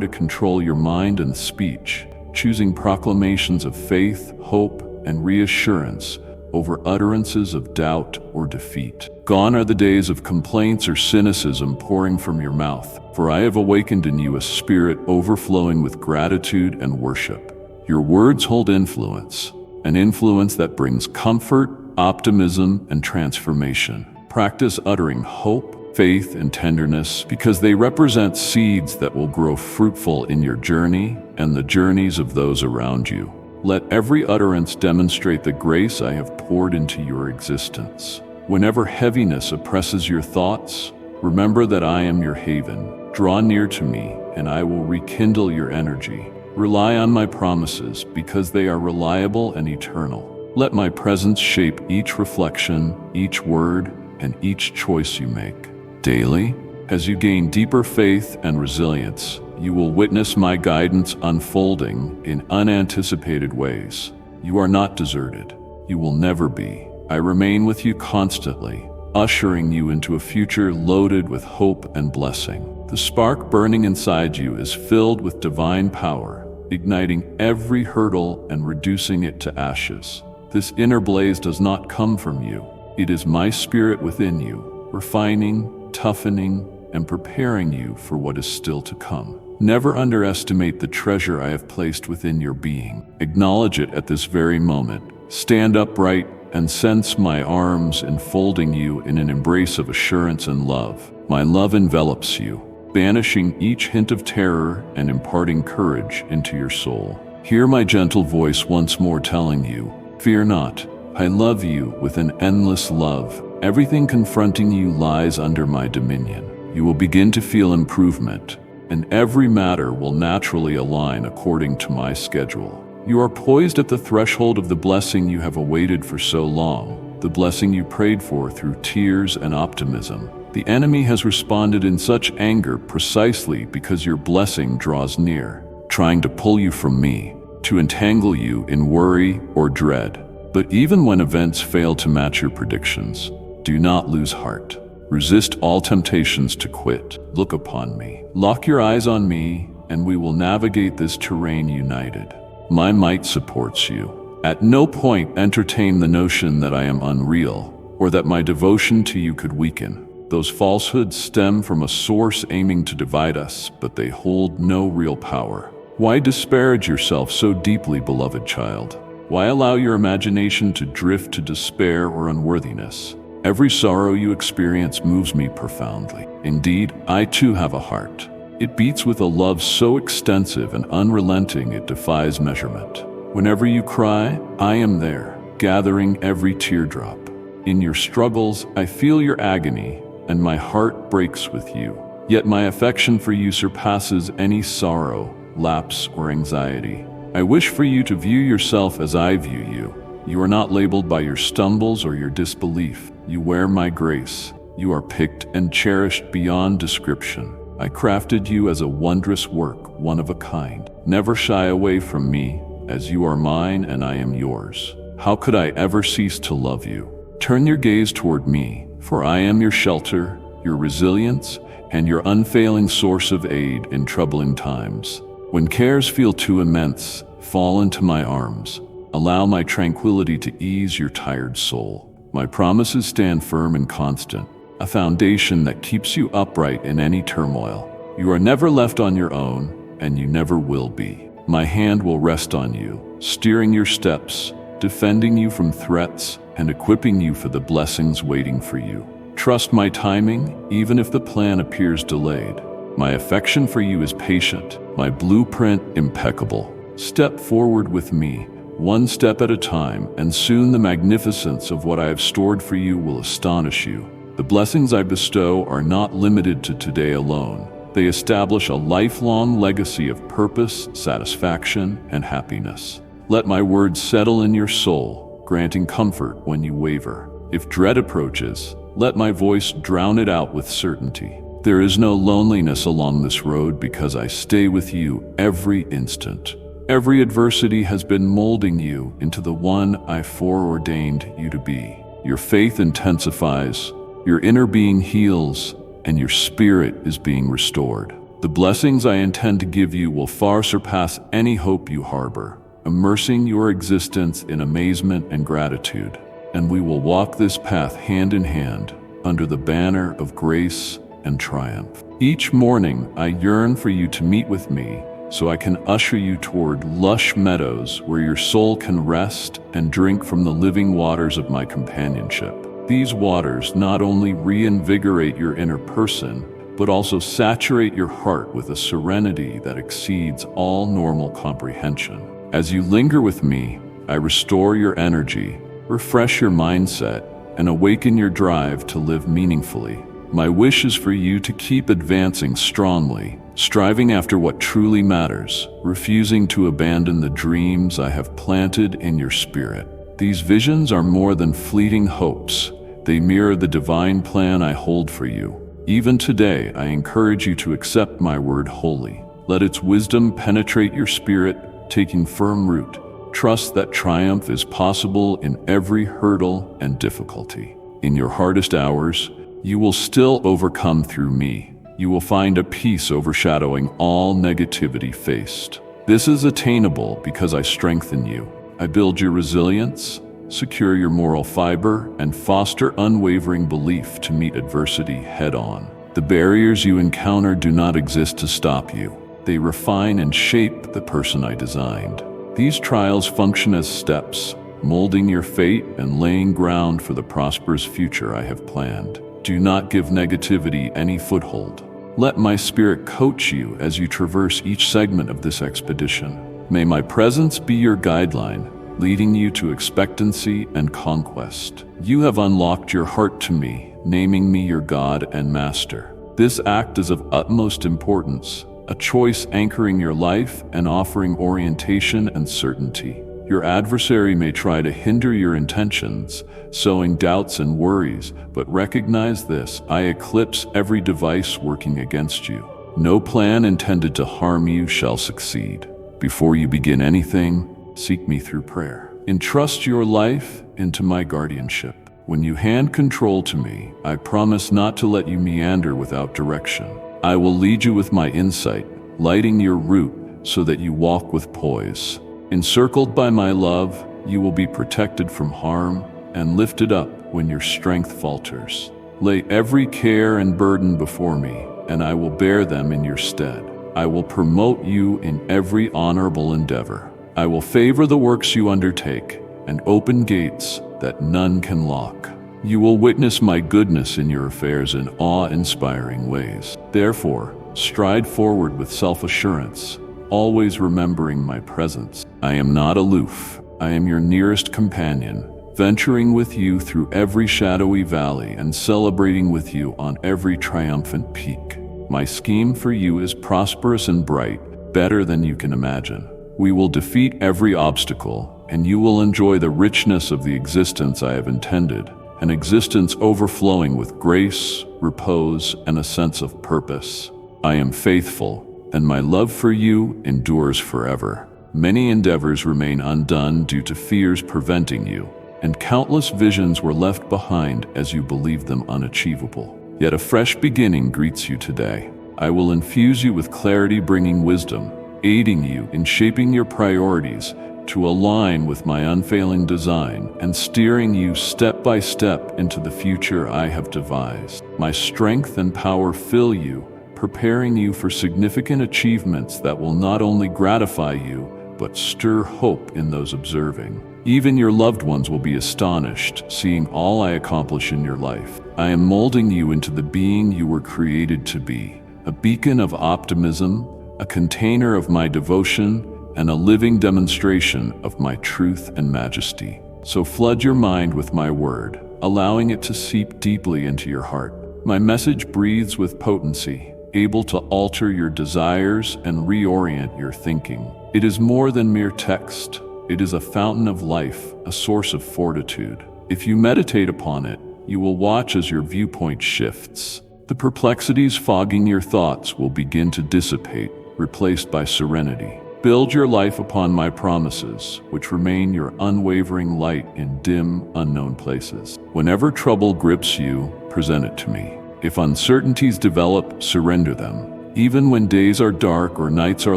to control your mind and speech, choosing proclamations of faith, hope, and reassurance over utterances of doubt or defeat. Gone are the days of complaints or cynicism pouring from your mouth, for I have awakened in you a spirit overflowing with gratitude and worship. Your words hold influence, an influence that brings comfort, optimism, and transformation. Practice uttering hope, faith, and tenderness because they represent seeds that will grow fruitful in your journey and the journeys of those around you. Let every utterance demonstrate the grace I have poured into your existence. Whenever heaviness oppresses your thoughts, remember that I am your haven. Draw near to me, and I will rekindle your energy. Rely on my promises because they are reliable and eternal. Let my presence shape each reflection, each word, and each choice you make. Daily, as you gain deeper faith and resilience, you will witness my guidance unfolding in unanticipated ways. You are not deserted. You will never be. I remain with you constantly, ushering you into a future loaded with hope and blessing. The spark burning inside you is filled with divine power, igniting every hurdle and reducing it to ashes. This inner blaze does not come from you. It is my spirit within you, refining, toughening, and preparing you for what is still to come. Never underestimate the treasure I have placed within your being. Acknowledge it at this very moment. Stand upright and sense my arms enfolding you in an embrace of assurance and love. My love envelops you, banishing each hint of terror and imparting courage into your soul. Hear my gentle voice once more telling you, fear not, I love you with an endless love. Everything confronting you lies under my dominion. You will begin to feel improvement, and every matter will naturally align according to my schedule. You are poised at the threshold of the blessing you have awaited for so long, the blessing you prayed for through tears and optimism. The enemy has responded in such anger precisely because your blessing draws near, trying to pull you from me, to entangle you in worry or dread. But even when events fail to match your predictions, do not lose heart. Resist all temptations to quit. Look upon me. Lock your eyes on me, and we will navigate this terrain united. My might supports you. At no point entertain the notion that I am unreal, or that my devotion to you could weaken. Those falsehoods stem from a source aiming to divide us, but they hold no real power. Why disparage yourself so deeply, beloved child? Why allow your imagination to drift to despair or unworthiness? Every sorrow you experience moves me profoundly. Indeed, I too have a heart. It beats with a love so extensive and unrelenting it defies measurement. Whenever you cry, I am there, gathering every teardrop. In your struggles, I feel your agony, and my heart breaks with you. Yet my affection for you surpasses any sorrow, lapse, or anxiety. I wish for you to view yourself as I view you. You are not labeled by your stumbles or your disbelief. You wear my grace. You are picked and cherished beyond description. I crafted you as a wondrous work, one of a kind. Never shy away from me, as you are mine and I am yours. How could I ever cease to love you? Turn your gaze toward me, for I am your shelter, your resilience, and your unfailing source of aid in troubling times. When cares feel too immense, fall into my arms. Allow my tranquility to ease your tired soul. My promises stand firm and constant, a foundation that keeps you upright in any turmoil. You are never left on your own, and you never will be. My hand will rest on you, steering your steps, defending you from threats, and equipping you for the blessings waiting for you. Trust my timing, even if the plan appears delayed. My affection for you is patient, my blueprint impeccable. Step forward with me, one step at a time, and soon the magnificence of what I have stored for you will astonish you. The blessings I bestow are not limited to today alone. They establish a lifelong legacy of purpose, satisfaction, and happiness. Let my words settle in your soul, granting comfort when you waver. If dread approaches, let my voice drown it out with certainty. There is no loneliness along this road because I stay with you every instant. Every adversity has been molding you into the one I foreordained you to be. Your faith intensifies, your inner being heals, and your spirit is being restored. The blessings I intend to give you will far surpass any hope you harbor, immersing your existence in amazement and gratitude. And we will walk this path hand in hand under the banner of grace and triumph. Each morning, I yearn for you to meet with me so I can usher you toward lush meadows where your soul can rest and drink from the living waters of my companionship. These waters not only reinvigorate your inner person, but also saturate your heart with a serenity that exceeds all normal comprehension. As you linger with me, I restore your energy, refresh your mindset, and awaken your drive to live meaningfully. My wish is for you to keep advancing strongly, striving after what truly matters, refusing to abandon the dreams I have planted in your spirit. These visions are more than fleeting hopes. They mirror the divine plan I hold for you. Even today, I encourage you to accept my word wholly. Let its wisdom penetrate your spirit, taking firm root. Trust that triumph is possible in every hurdle and difficulty. In your hardest hours, you will still overcome through me. You will find a peace overshadowing all negativity faced. This is attainable because I strengthen you. I build your resilience, secure your moral fiber, and foster unwavering belief to meet adversity head-on. The barriers you encounter do not exist to stop you. They refine and shape the person I designed. These trials function as steps, molding your fate and laying ground for the prosperous future I have planned. Do not give negativity any foothold. Let my spirit coach you as you traverse each segment of this expedition. May my presence be your guideline, leading you to expectancy and conquest. You have unlocked your heart to me, naming me your God and Master. This act is of utmost importance, a choice anchoring your life and offering orientation and certainty. Your adversary may try to hinder your intentions, sowing doubts and worries, but recognize this: I eclipse every device working against you. No plan intended to harm you shall succeed. Before you begin anything, seek me through prayer. Entrust your life into my guardianship. When you hand control to me, I promise not to let you meander without direction. I will lead you with my insight, lighting your route so that you walk with poise. Encircled by my love, you will be protected from harm and lifted up when your strength falters. Lay every care and burden before me, and I will bear them in your stead. I will promote you in every honorable endeavor. I will favor the works you undertake and open gates that none can lock. You will witness my goodness in your affairs in awe-inspiring ways. Therefore, stride forward with self-assurance, always remembering my presence. I am not aloof. I am your nearest companion, venturing with you through every shadowy valley and celebrating with you on every triumphant peak. My scheme for you is prosperous and bright, better than you can imagine. We will defeat every obstacle, and you will enjoy the richness of the existence I have intended, an existence overflowing with grace, repose, and a sense of purpose. I am faithful, and my love for you endures forever. Many endeavors remain undone due to fears preventing you, and countless visions were left behind as you believed them unachievable. Yet a fresh beginning greets you today. I will infuse you with clarity, bringing wisdom, aiding you in shaping your priorities, to align with my unfailing design and steering you step by step into the future I have devised. My strength and power fill you, preparing you for significant achievements that will not only gratify you, but stir hope in those observing. Even your loved ones will be astonished, seeing all I accomplish in your life. I am molding you into the being you were created to be, a beacon of optimism, a container of my devotion, and a living demonstration of my truth and majesty. So flood your mind with my word, allowing it to seep deeply into your heart. My message breathes with potency, able to alter your desires and reorient your thinking. It is more than mere text. It is a fountain of life, a source of fortitude. If you meditate upon it, you will watch as your viewpoint shifts. The perplexities fogging your thoughts will begin to dissipate, replaced by serenity. Build your life upon my promises, which remain your unwavering light in dim, unknown places. Whenever trouble grips you, present it to me. If uncertainties develop, surrender them. Even when days are dark or nights are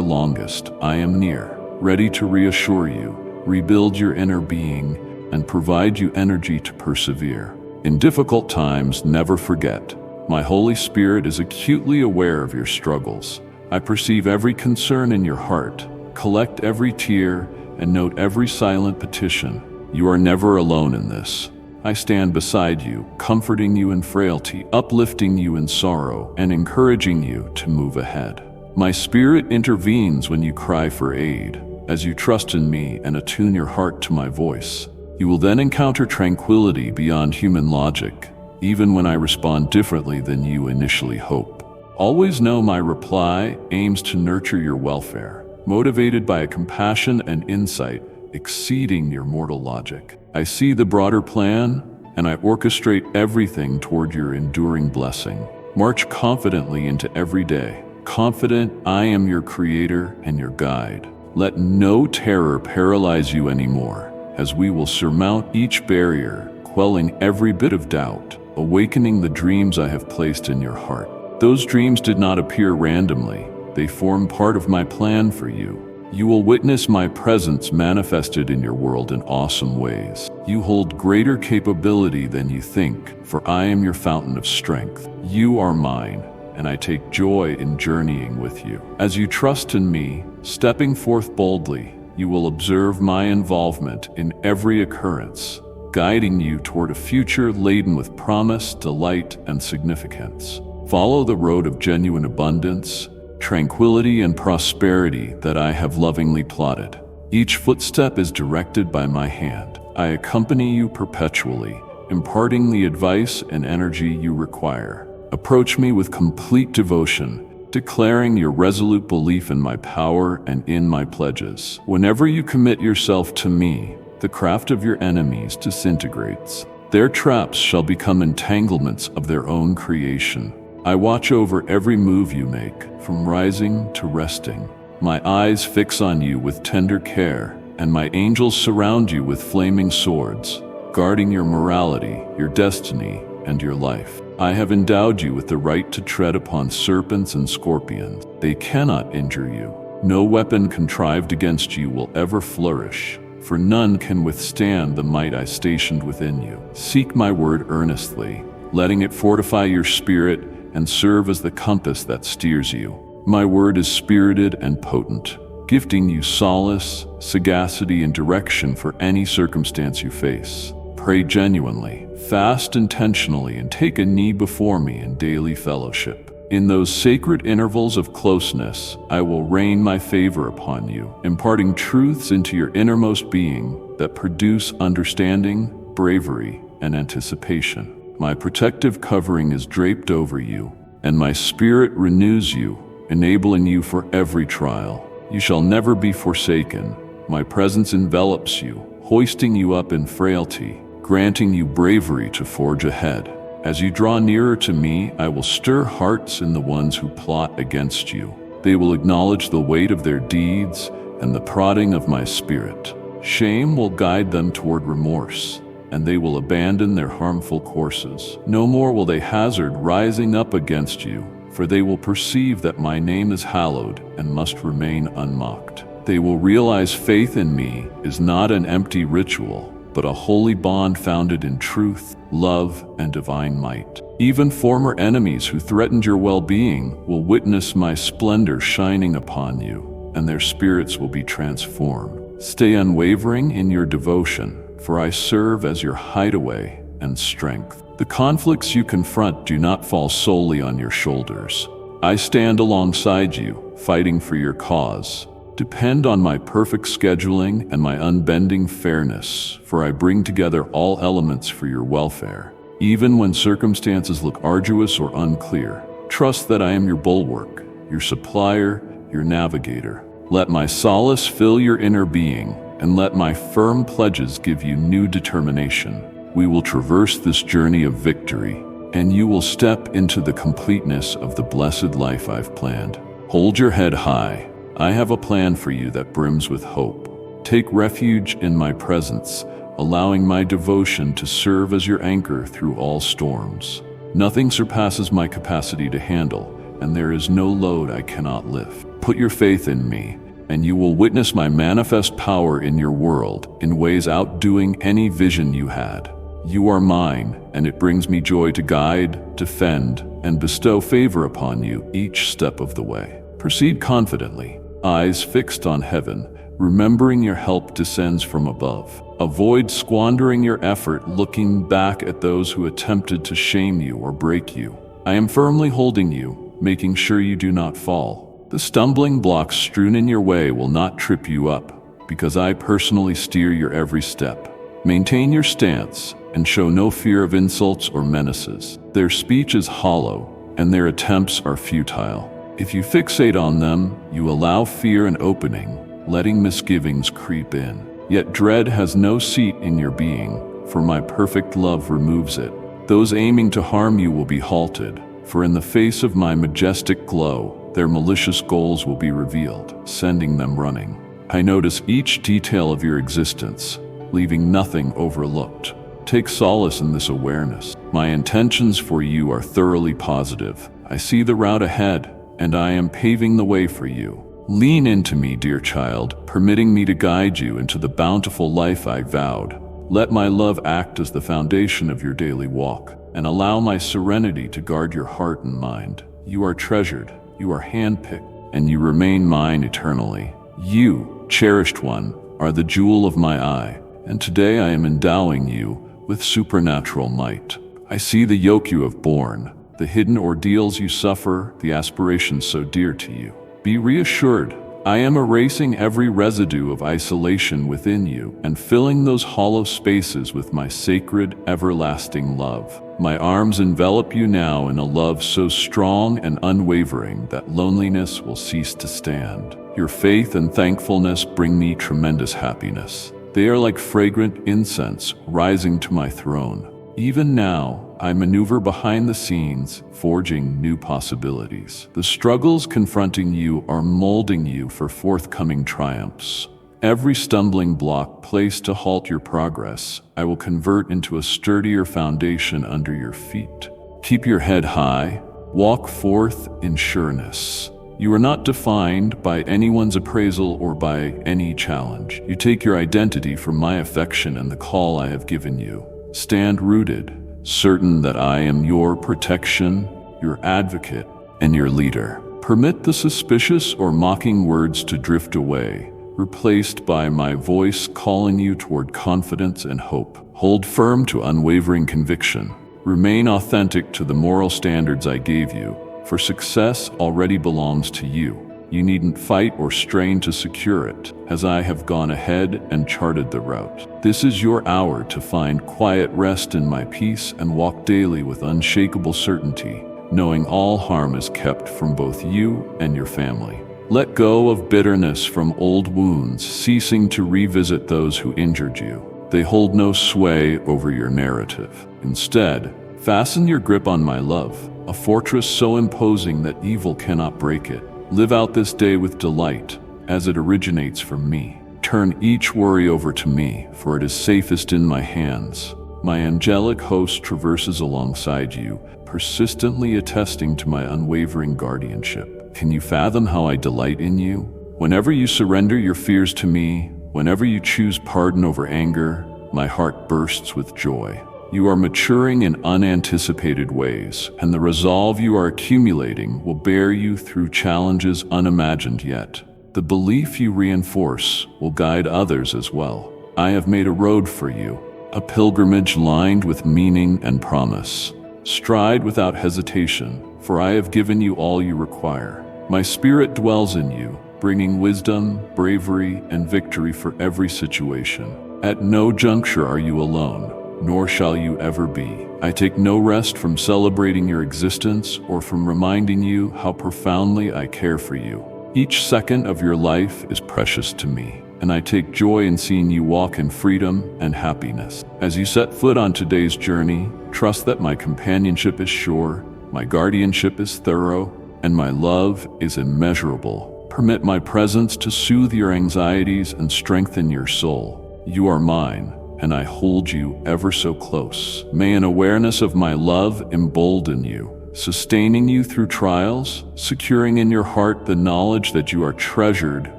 longest, I am near, ready to reassure you, rebuild your inner being, and provide you energy to persevere. In difficult times, never forget, my Holy Spirit is acutely aware of your struggles. I perceive every concern in your heart, collect every tear, and note every silent petition. You are never alone in this. I stand beside you, comforting you in frailty, uplifting you in sorrow, and encouraging you to move ahead. My spirit intervenes when you cry for aid, as you trust in me and attune your heart to my voice. You will then encounter tranquility beyond human logic, even when I respond differently than you initially hope. Always know my reply aims to nurture your welfare, motivated by a compassion and insight exceeding your mortal logic. I see the broader plan, and I orchestrate everything toward your enduring blessing. March confidently into every day, confident I am your creator and your guide. Let no terror paralyze you anymore, as we will surmount each barrier, quelling every bit of doubt, awakening the dreams I have placed in your heart. Those dreams did not appear randomly. They form part of my plan for you. You will witness my presence manifested in your world in awesome ways. You hold greater capability than you think, for I am your fountain of strength. You are mine, and I take joy in journeying with you. As you trust in me, stepping forth boldly, you will observe my involvement in every occurrence, guiding you toward a future laden with promise, delight, and significance. Follow the road of genuine abundance, tranquility, and prosperity that I have lovingly plotted. Each footstep is directed by my hand. I accompany you perpetually, imparting the advice and energy you require. Approach me with complete devotion, declaring your resolute belief in my power and in my pledges. Whenever you commit yourself to me, the craft of your enemies disintegrates. Their traps shall become entanglements of their own creation. I watch over every move you make, from rising to resting. My eyes fix on you with tender care, and my angels surround you with flaming swords, guarding your morality, your destiny, and your life. I have endowed you with the right to tread upon serpents and scorpions. They cannot injure you. No weapon contrived against you will ever flourish, for none can withstand the might I stationed within you. Seek my word earnestly, letting it fortify your spirit and serve as the compass that steers you. My word is spirited and potent, gifting you solace, sagacity, and direction for any circumstance you face. Pray genuinely, fast intentionally, and take a knee before me in daily fellowship. In those sacred intervals of closeness, I will rain my favor upon you, imparting truths into your innermost being that produce understanding, bravery, and anticipation. My protective covering is draped over you, and my spirit renews you, enabling you for every trial. You shall never be forsaken. My presence envelops you, hoisting you up in frailty, granting you bravery to forge ahead. As you draw nearer to me, I will stir hearts in the ones who plot against you. They will acknowledge the weight of their deeds and the prodding of my spirit. Shame will guide them toward remorse, and they will abandon their harmful courses. No more will they hazard rising up against you, for they will perceive that my name is hallowed and must remain unmocked. They will realize faith in me is not an empty ritual, but a holy bond founded in truth, love, and divine might. Even former enemies who threatened your well-being will witness my splendor shining upon you, and their spirits will be transformed. Stay unwavering in your devotion, for I serve as your hideaway and strength. The conflicts you confront do not fall solely on your shoulders. I stand alongside you, fighting for your cause. Depend on my perfect scheduling and my unbending fairness, for I bring together all elements for your welfare. Even when circumstances look arduous or unclear, trust that I am your bulwark, your supplier, your navigator. Let my solace fill your inner being, and let my firm pledges give you new determination. We will traverse this journey of victory, and you will step into the completeness of the blessed life I've planned. Hold your head high. I have a plan for you that brims with hope. Take refuge in my presence, allowing my devotion to serve as your anchor through all storms. Nothing surpasses my capacity to handle, and there is no load I cannot lift. Put your faith in me, and you will witness my manifest power in your world in ways outdoing any vision you had. You are mine, and it brings me joy to guide, defend, and bestow favor upon you each step of the way. Proceed confidently, eyes fixed on heaven, remembering your help descends from above. Avoid squandering your effort looking back at those who attempted to shame you or break you. I am firmly holding you, making sure you do not fall. The stumbling blocks strewn in your way will not trip you up, because I personally steer your every step. Maintain your stance, and show no fear of insults or menaces. Their speech is hollow, and their attempts are futile. If you fixate on them, you allow fear an opening, letting misgivings creep in. Yet dread has no seat in your being, for my perfect love removes it. Those aiming to harm you will be halted, for in the face of my majestic glow, their malicious goals will be revealed, sending them running. I notice each detail of your existence, leaving nothing overlooked. Take solace in this awareness. My intentions for you are thoroughly positive. I see the route ahead, and I am paving the way for you. Lean into me, dear child, permitting me to guide you into the bountiful life I vowed. Let my love act as the foundation of your daily walk, and allow my serenity to guard your heart and mind. You are treasured, you are handpicked, and you remain mine eternally. You, cherished one, are the jewel of my eye, and today I am endowing you with supernatural might. I see the yoke you have borne, the hidden ordeals you suffer, the aspirations so dear to you. Be reassured, I am erasing every residue of isolation within you and filling those hollow spaces with my sacred, everlasting love. My arms envelop you now in a love so strong and unwavering that loneliness will cease to stand. Your faith and thankfulness bring me tremendous happiness. They are like fragrant incense rising to my throne. Even now, I maneuver behind the scenes, forging new possibilities. The struggles confronting you are molding you for forthcoming triumphs. Every stumbling block placed to halt your progress, I will convert into a sturdier foundation under your feet. Keep your head high, walk forth in sureness. You are not defined by anyone's appraisal or by any challenge. You take your identity from my affection and the call I have given you. Stand rooted, certain that I am your protection, your advocate, and your leader. Permit the suspicious or mocking words to drift away, replaced by my voice calling you toward confidence and hope. Hold firm to unwavering conviction. Remain authentic to the moral standards I gave you, for success already belongs to you. You needn't fight or strain to secure it, as I have gone ahead and charted the route. This is your hour to find quiet rest in my peace and walk daily with unshakable certainty, knowing all harm is kept from both you and your family. Let go of bitterness from old wounds, ceasing to revisit those who injured you. They hold no sway over your narrative. Instead, fasten your grip on my love, a fortress so imposing that evil cannot break it. Live out this day with delight, as it originates from me. Turn each worry over to me, for it is safest in my hands. My angelic host traverses alongside you, persistently attesting to my unwavering guardianship. Can you fathom how I delight in you? Whenever you surrender your fears to me, whenever you choose pardon over anger, my heart bursts with joy. You are maturing in unanticipated ways, and the resolve you are accumulating will bear you through challenges unimagined yet. The belief you reinforce will guide others as well. I have made a road for you, a pilgrimage lined with meaning and promise. Stride without hesitation, for I have given you all you require. My spirit dwells in you, bringing wisdom, bravery, and victory for every situation. At no juncture are you alone, nor shall you ever be. I take no rest from celebrating your existence or from reminding you how profoundly I care for you. Each second of your life is precious to me, and I take joy in seeing you walk in freedom and happiness. As you set foot on today's journey, trust that my companionship is sure, my guardianship is thorough, and my love is immeasurable. Permit my presence to soothe your anxieties and strengthen your soul. You are mine, and I hold you ever so close. May an awareness of my love embolden you, sustaining you through trials, securing in your heart the knowledge that you are treasured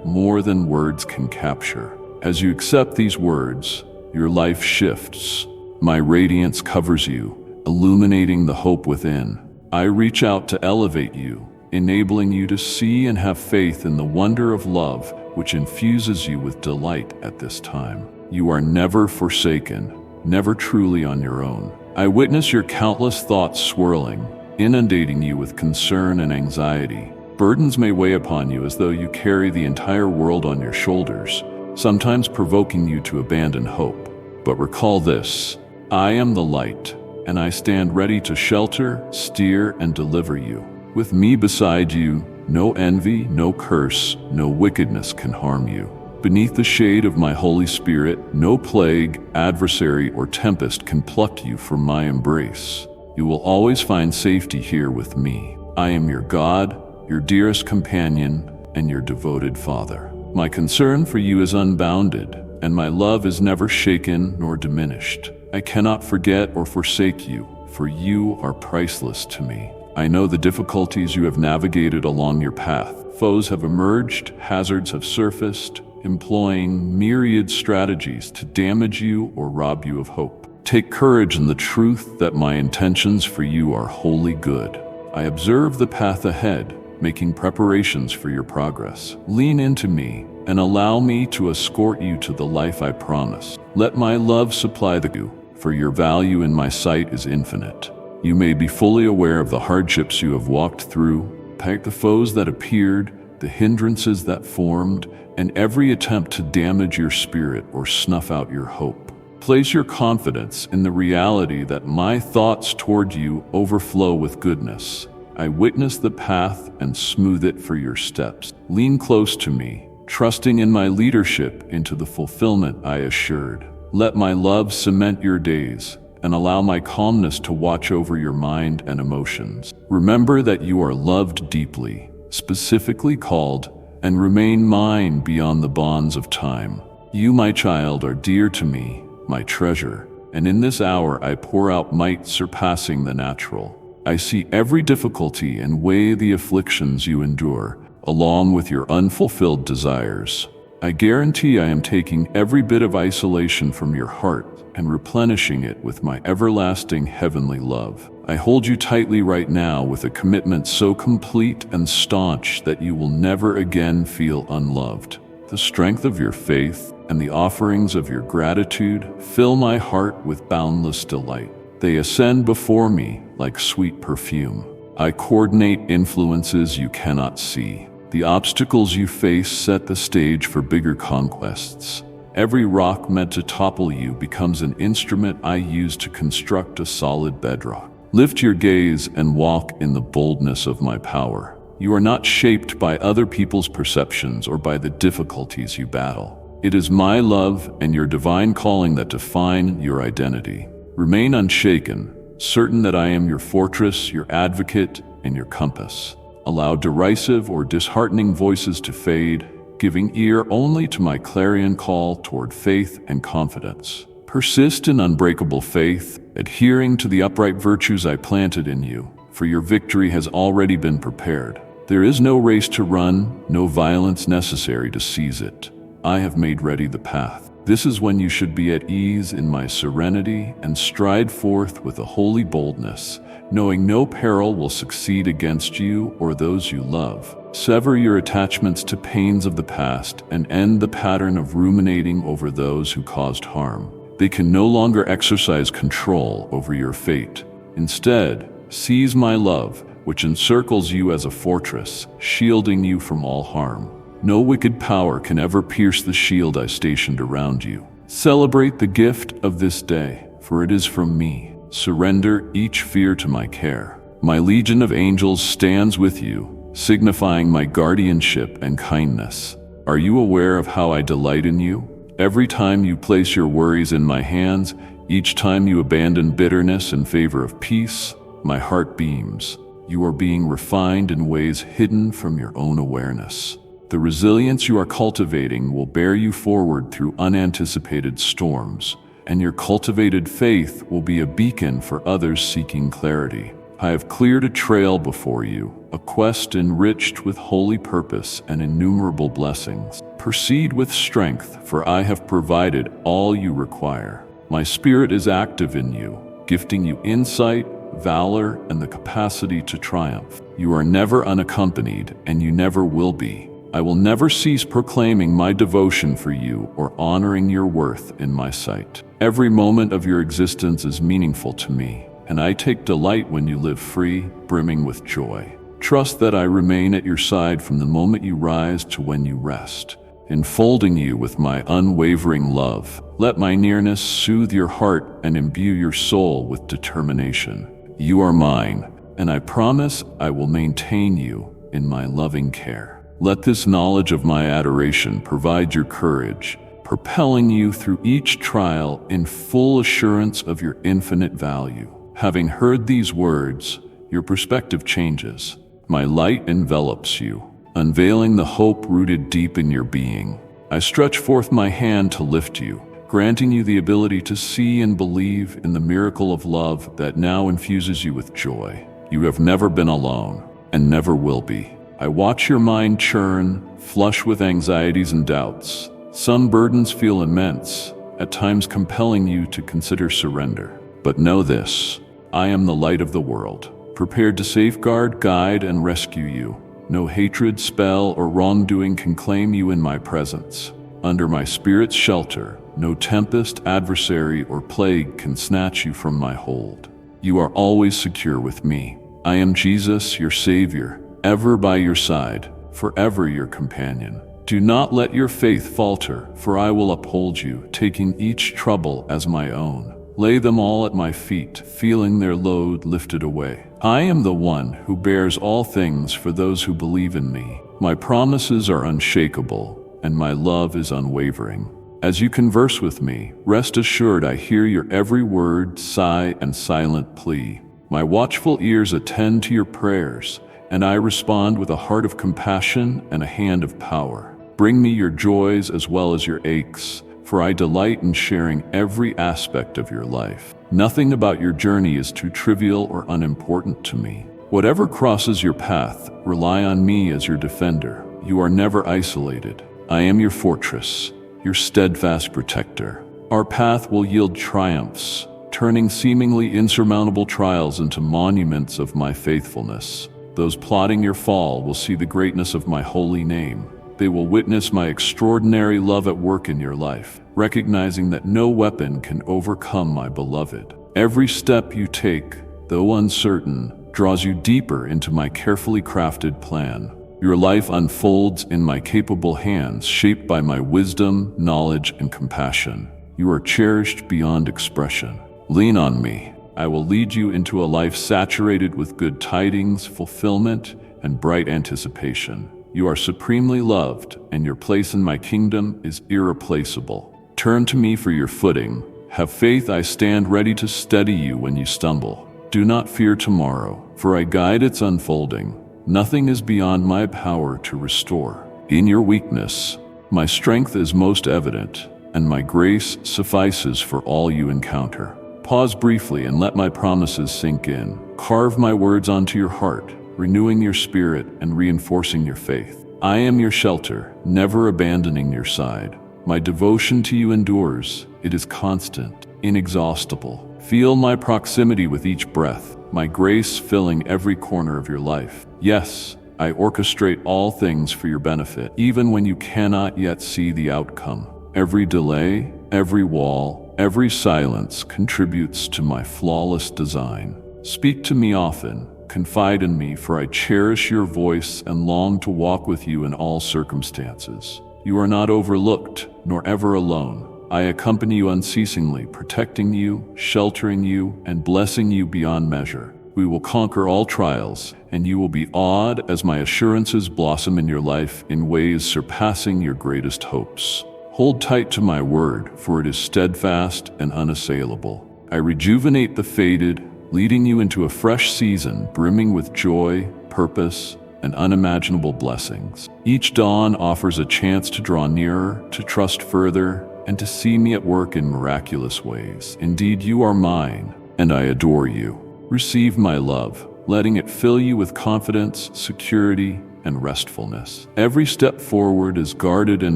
more than words can capture. As you accept these words, your life shifts. My radiance covers you, illuminating the hope within. I reach out to elevate you, enabling you to see and have faith in the wonder of love which infuses you with delight at this time. You are never forsaken, never truly on your own. I witness your countless thoughts swirling, inundating you with concern and anxiety. Burdens may weigh upon you as though you carry the entire world on your shoulders, sometimes provoking you to abandon hope. But recall this: I am the light, and I stand ready to shelter, steer, and deliver you. With me beside you, no envy, no curse, no wickedness can harm you. Beneath the shade of my Holy Spirit, no plague, adversary, or tempest can pluck you from my embrace. You will always find safety here with me. I am your God, your dearest companion, and your devoted Father. My concern for you is unbounded, and my love is never shaken nor diminished. I cannot forget or forsake you, for you are priceless to me. I know the difficulties you have navigated along your path. Foes have emerged, hazards have surfaced, employing myriad strategies to damage you or rob you of hope. Take courage in the truth that my intentions for you are wholly good. I observe the path ahead, making preparations for your progress. Lean into me and allow me to escort you to the life I promise. Let my love supply the you, for your value in my sight is infinite. You may be fully aware of the hardships you have walked through, the foes that appeared, the hindrances that formed, and every attempt to damage your spirit or snuff out your hope. Place your confidence in the reality that my thoughts toward you overflow with goodness. I witness the path and smooth it for your steps. Lean close to me, trusting in my leadership into the fulfillment I assured. Let my love cement your days, and allow my calmness to watch over your mind and emotions. Remember that you are loved deeply, specifically called, and remain mine beyond the bonds of time. You, my child, are dear to me, my treasure, and in this hour I pour out might surpassing the natural. I see every difficulty and weigh the afflictions you endure, along with your unfulfilled desires. I guarantee I am taking every bit of isolation from your heart and replenishing it with my everlasting heavenly love. I hold you tightly right now with a commitment so complete and staunch that you will never again feel unloved. The strength of your faith and the offerings of your gratitude fill my heart with boundless delight. They ascend before me like sweet perfume. I coordinate influences you cannot see. The obstacles you face set the stage for bigger conquests. Every rock meant to topple you becomes an instrument I use to construct a solid bedrock. Lift your gaze and walk in the boldness of my power. You are not shaped by other people's perceptions or by the difficulties you battle. It is my love and your divine calling that define your identity. Remain unshaken, certain that I am your fortress, your advocate, and your compass. Allow derisive or disheartening voices to fade, giving ear only to my clarion call toward faith and confidence. Persist in unbreakable faith, adhering to the upright virtues I planted in you, for your victory has already been prepared. There is no race to run, no violence necessary to seize it. I have made ready the path. This is when you should be at ease in my serenity and stride forth with a holy boldness, knowing no peril will succeed against you or those you love. Sever your attachments to pains of the past and end the pattern of ruminating over those who caused harm. They can no longer exercise control over your fate. Instead, seize my love, which encircles you as a fortress, shielding you from all harm. No wicked power can ever pierce the shield I stationed around you. Celebrate the gift of this day, for it is from me. Surrender each fear to my care. My legion of angels stands with you, signifying my guardianship and kindness. Are you aware of how I delight in you? Every time you place your worries in my hands, each time you abandon bitterness in favor of peace, my heart beams. You are being refined in ways hidden from your own awareness. The resilience you are cultivating will bear you forward through unanticipated storms, and your cultivated faith will be a beacon for others seeking clarity. I have cleared a trail before you, a quest enriched with holy purpose and innumerable blessings. Proceed with strength, for I have provided all you require. My spirit is active in you, gifting you insight, valor, and the capacity to triumph. You are never unaccompanied, and you never will be. I will never cease proclaiming my devotion for you or honoring your worth in my sight. Every moment of your existence is meaningful to me, and I take delight when you live free, brimming with joy. Trust that I remain at your side from the moment you rise to when you rest, enfolding you with my unwavering love. Let my nearness soothe your heart and imbue your soul with determination. You are mine, and I promise I will maintain you in my loving care. Let this knowledge of my adoration provide your courage, propelling you through each trial in full assurance of your infinite value. Having heard these words, your perspective changes. My light envelops you, unveiling the hope rooted deep in your being. I stretch forth my hand to lift you, granting you the ability to see and believe in the miracle of love that now infuses you with joy. You have never been alone, and never will be. I watch your mind churn, flush with anxieties and doubts. Some burdens feel immense, at times compelling you to consider surrender. But know this, I am the light of the world, prepared to safeguard, guide, and rescue you. No hatred, spell, or wrongdoing can claim you in my presence. Under my spirit's shelter, no tempest, adversary, or plague can snatch you from my hold. You are always secure with me. I am Jesus, your Savior, ever by your side, forever your companion. Do not let your faith falter, for I will uphold you, taking each trouble as my own. Lay them all at my feet, feeling their load lifted away. I am the one who bears all things for those who believe in me. My promises are unshakable, and my love is unwavering. As you converse with me, rest assured I hear your every word, sigh, and silent plea. My watchful ears attend to your prayers, and I respond with a heart of compassion and a hand of power. Bring me your joys as well as your aches, for I delight in sharing every aspect of your life. Nothing about your journey is too trivial or unimportant to me. Whatever crosses your path, rely on me as your defender. You are never isolated. I am your fortress, your steadfast protector. Our path will yield triumphs, turning seemingly insurmountable trials into monuments of my faithfulness. Those plotting your fall will see the greatness of my holy name. They will witness my extraordinary love at work in your life, recognizing that no weapon can overcome my beloved. Every step you take, though uncertain, draws you deeper into my carefully crafted plan. Your life unfolds in my capable hands, shaped by my wisdom, knowledge, and compassion. You are cherished beyond expression. Lean on me. I will lead you into a life saturated with good tidings, fulfillment, and bright anticipation. You are supremely loved, and your place in my kingdom is irreplaceable. Turn to me for your footing. Have faith, I stand ready to steady you when you stumble. Do not fear tomorrow, for I guide its unfolding. Nothing is beyond my power to restore. In your weakness, my strength is most evident, and my grace suffices for all you encounter. Pause briefly and let my promises sink in. Carve my words onto your heart, renewing your spirit and reinforcing your faith. I am your shelter, never abandoning your side. My devotion to you endures. It is constant, inexhaustible. Feel my proximity with each breath, my grace filling every corner of your life. Yes, I orchestrate all things for your benefit, even when you cannot yet see the outcome. Every delay, every wall, every silence contributes to my flawless design. Speak to me often, confide in me, for I cherish your voice and long to walk with you in all circumstances. You are not overlooked, nor ever alone. I accompany you unceasingly, protecting you, sheltering you, and blessing you beyond measure. We will conquer all trials, and you will be awed as my assurances blossom in your life in ways surpassing your greatest hopes. Hold tight to my word, for it is steadfast and unassailable. I rejuvenate the faded, leading you into a fresh season brimming with joy, purpose, and unimaginable blessings. Each dawn offers a chance to draw nearer, to trust further, and to see me at work in miraculous ways. Indeed, you are mine, and I adore you. Receive my love, letting it fill you with confidence, security, and restfulness. Every step forward is guarded in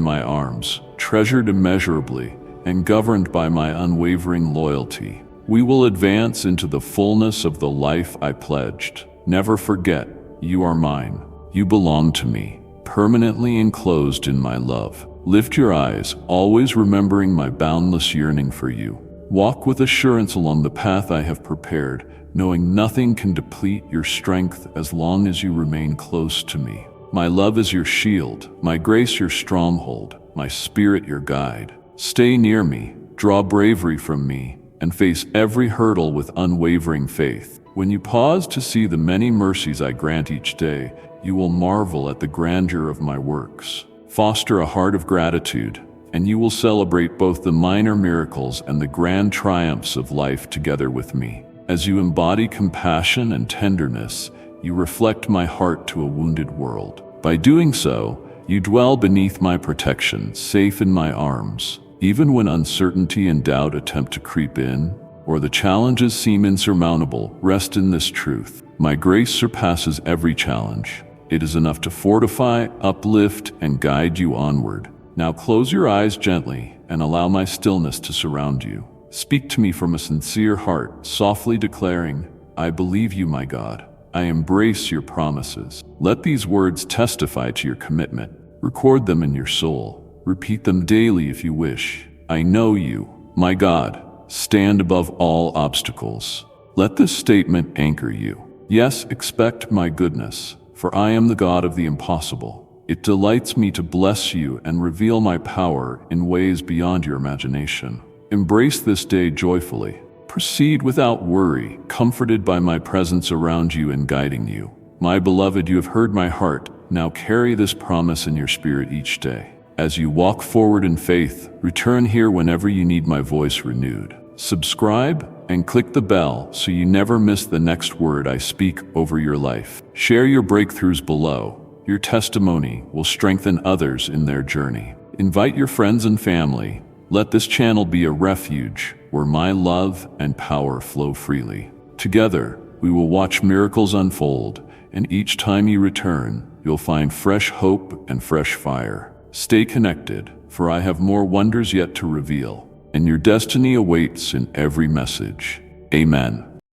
my arms, treasured immeasurably, and governed by my unwavering loyalty. We will advance into the fullness of the life I pledged. Never forget, you are mine. You belong to me, permanently enclosed in my love. Lift your eyes, always remembering my boundless yearning for you. Walk with assurance along the path I have prepared, knowing nothing can deplete your strength as long as you remain close to me. My love is your shield, my grace your stronghold, my spirit your guide. Stay near me, draw bravery from me, and face every hurdle with unwavering faith. When you pause to see the many mercies I grant each day, you will marvel at the grandeur of my works. Foster a heart of gratitude, and you will celebrate both the minor miracles and the grand triumphs of life together with me. As you embody compassion and tenderness, you reflect my heart to a wounded world. By doing so, you dwell beneath my protection, safe in my arms. Even when uncertainty and doubt attempt to creep in, or the challenges seem insurmountable, rest in this truth. My grace surpasses every challenge. It is enough to fortify, uplift, and guide you onward. Now close your eyes gently and allow my stillness to surround you. Speak to me from a sincere heart, softly declaring, I believe you, my God. I embrace your promises. Let these words testify to your commitment. Record them in your soul. Repeat them daily if you wish. I know you, my God, stand above all obstacles. Let this statement anchor you. Yes, expect my goodness, for I am the God of the impossible. It delights me to bless you and reveal my power in ways beyond your imagination. Embrace this day joyfully. Proceed without worry, comforted by my presence around you and guiding you. My beloved, you have heard my heart. Now carry this promise in your spirit each day. As you walk forward in faith, return here whenever you need my voice renewed. Subscribe and click the bell so you never miss the next word I speak over your life. Share your breakthroughs below. Your testimony will strengthen others in their journey. Invite your friends and family. Let this channel be a refuge where my love and power flow freely. Together, we will watch miracles unfold, and each time you return, you'll find fresh hope and fresh fire. Stay connected, for I have more wonders yet to reveal, and your destiny awaits in every message. Amen.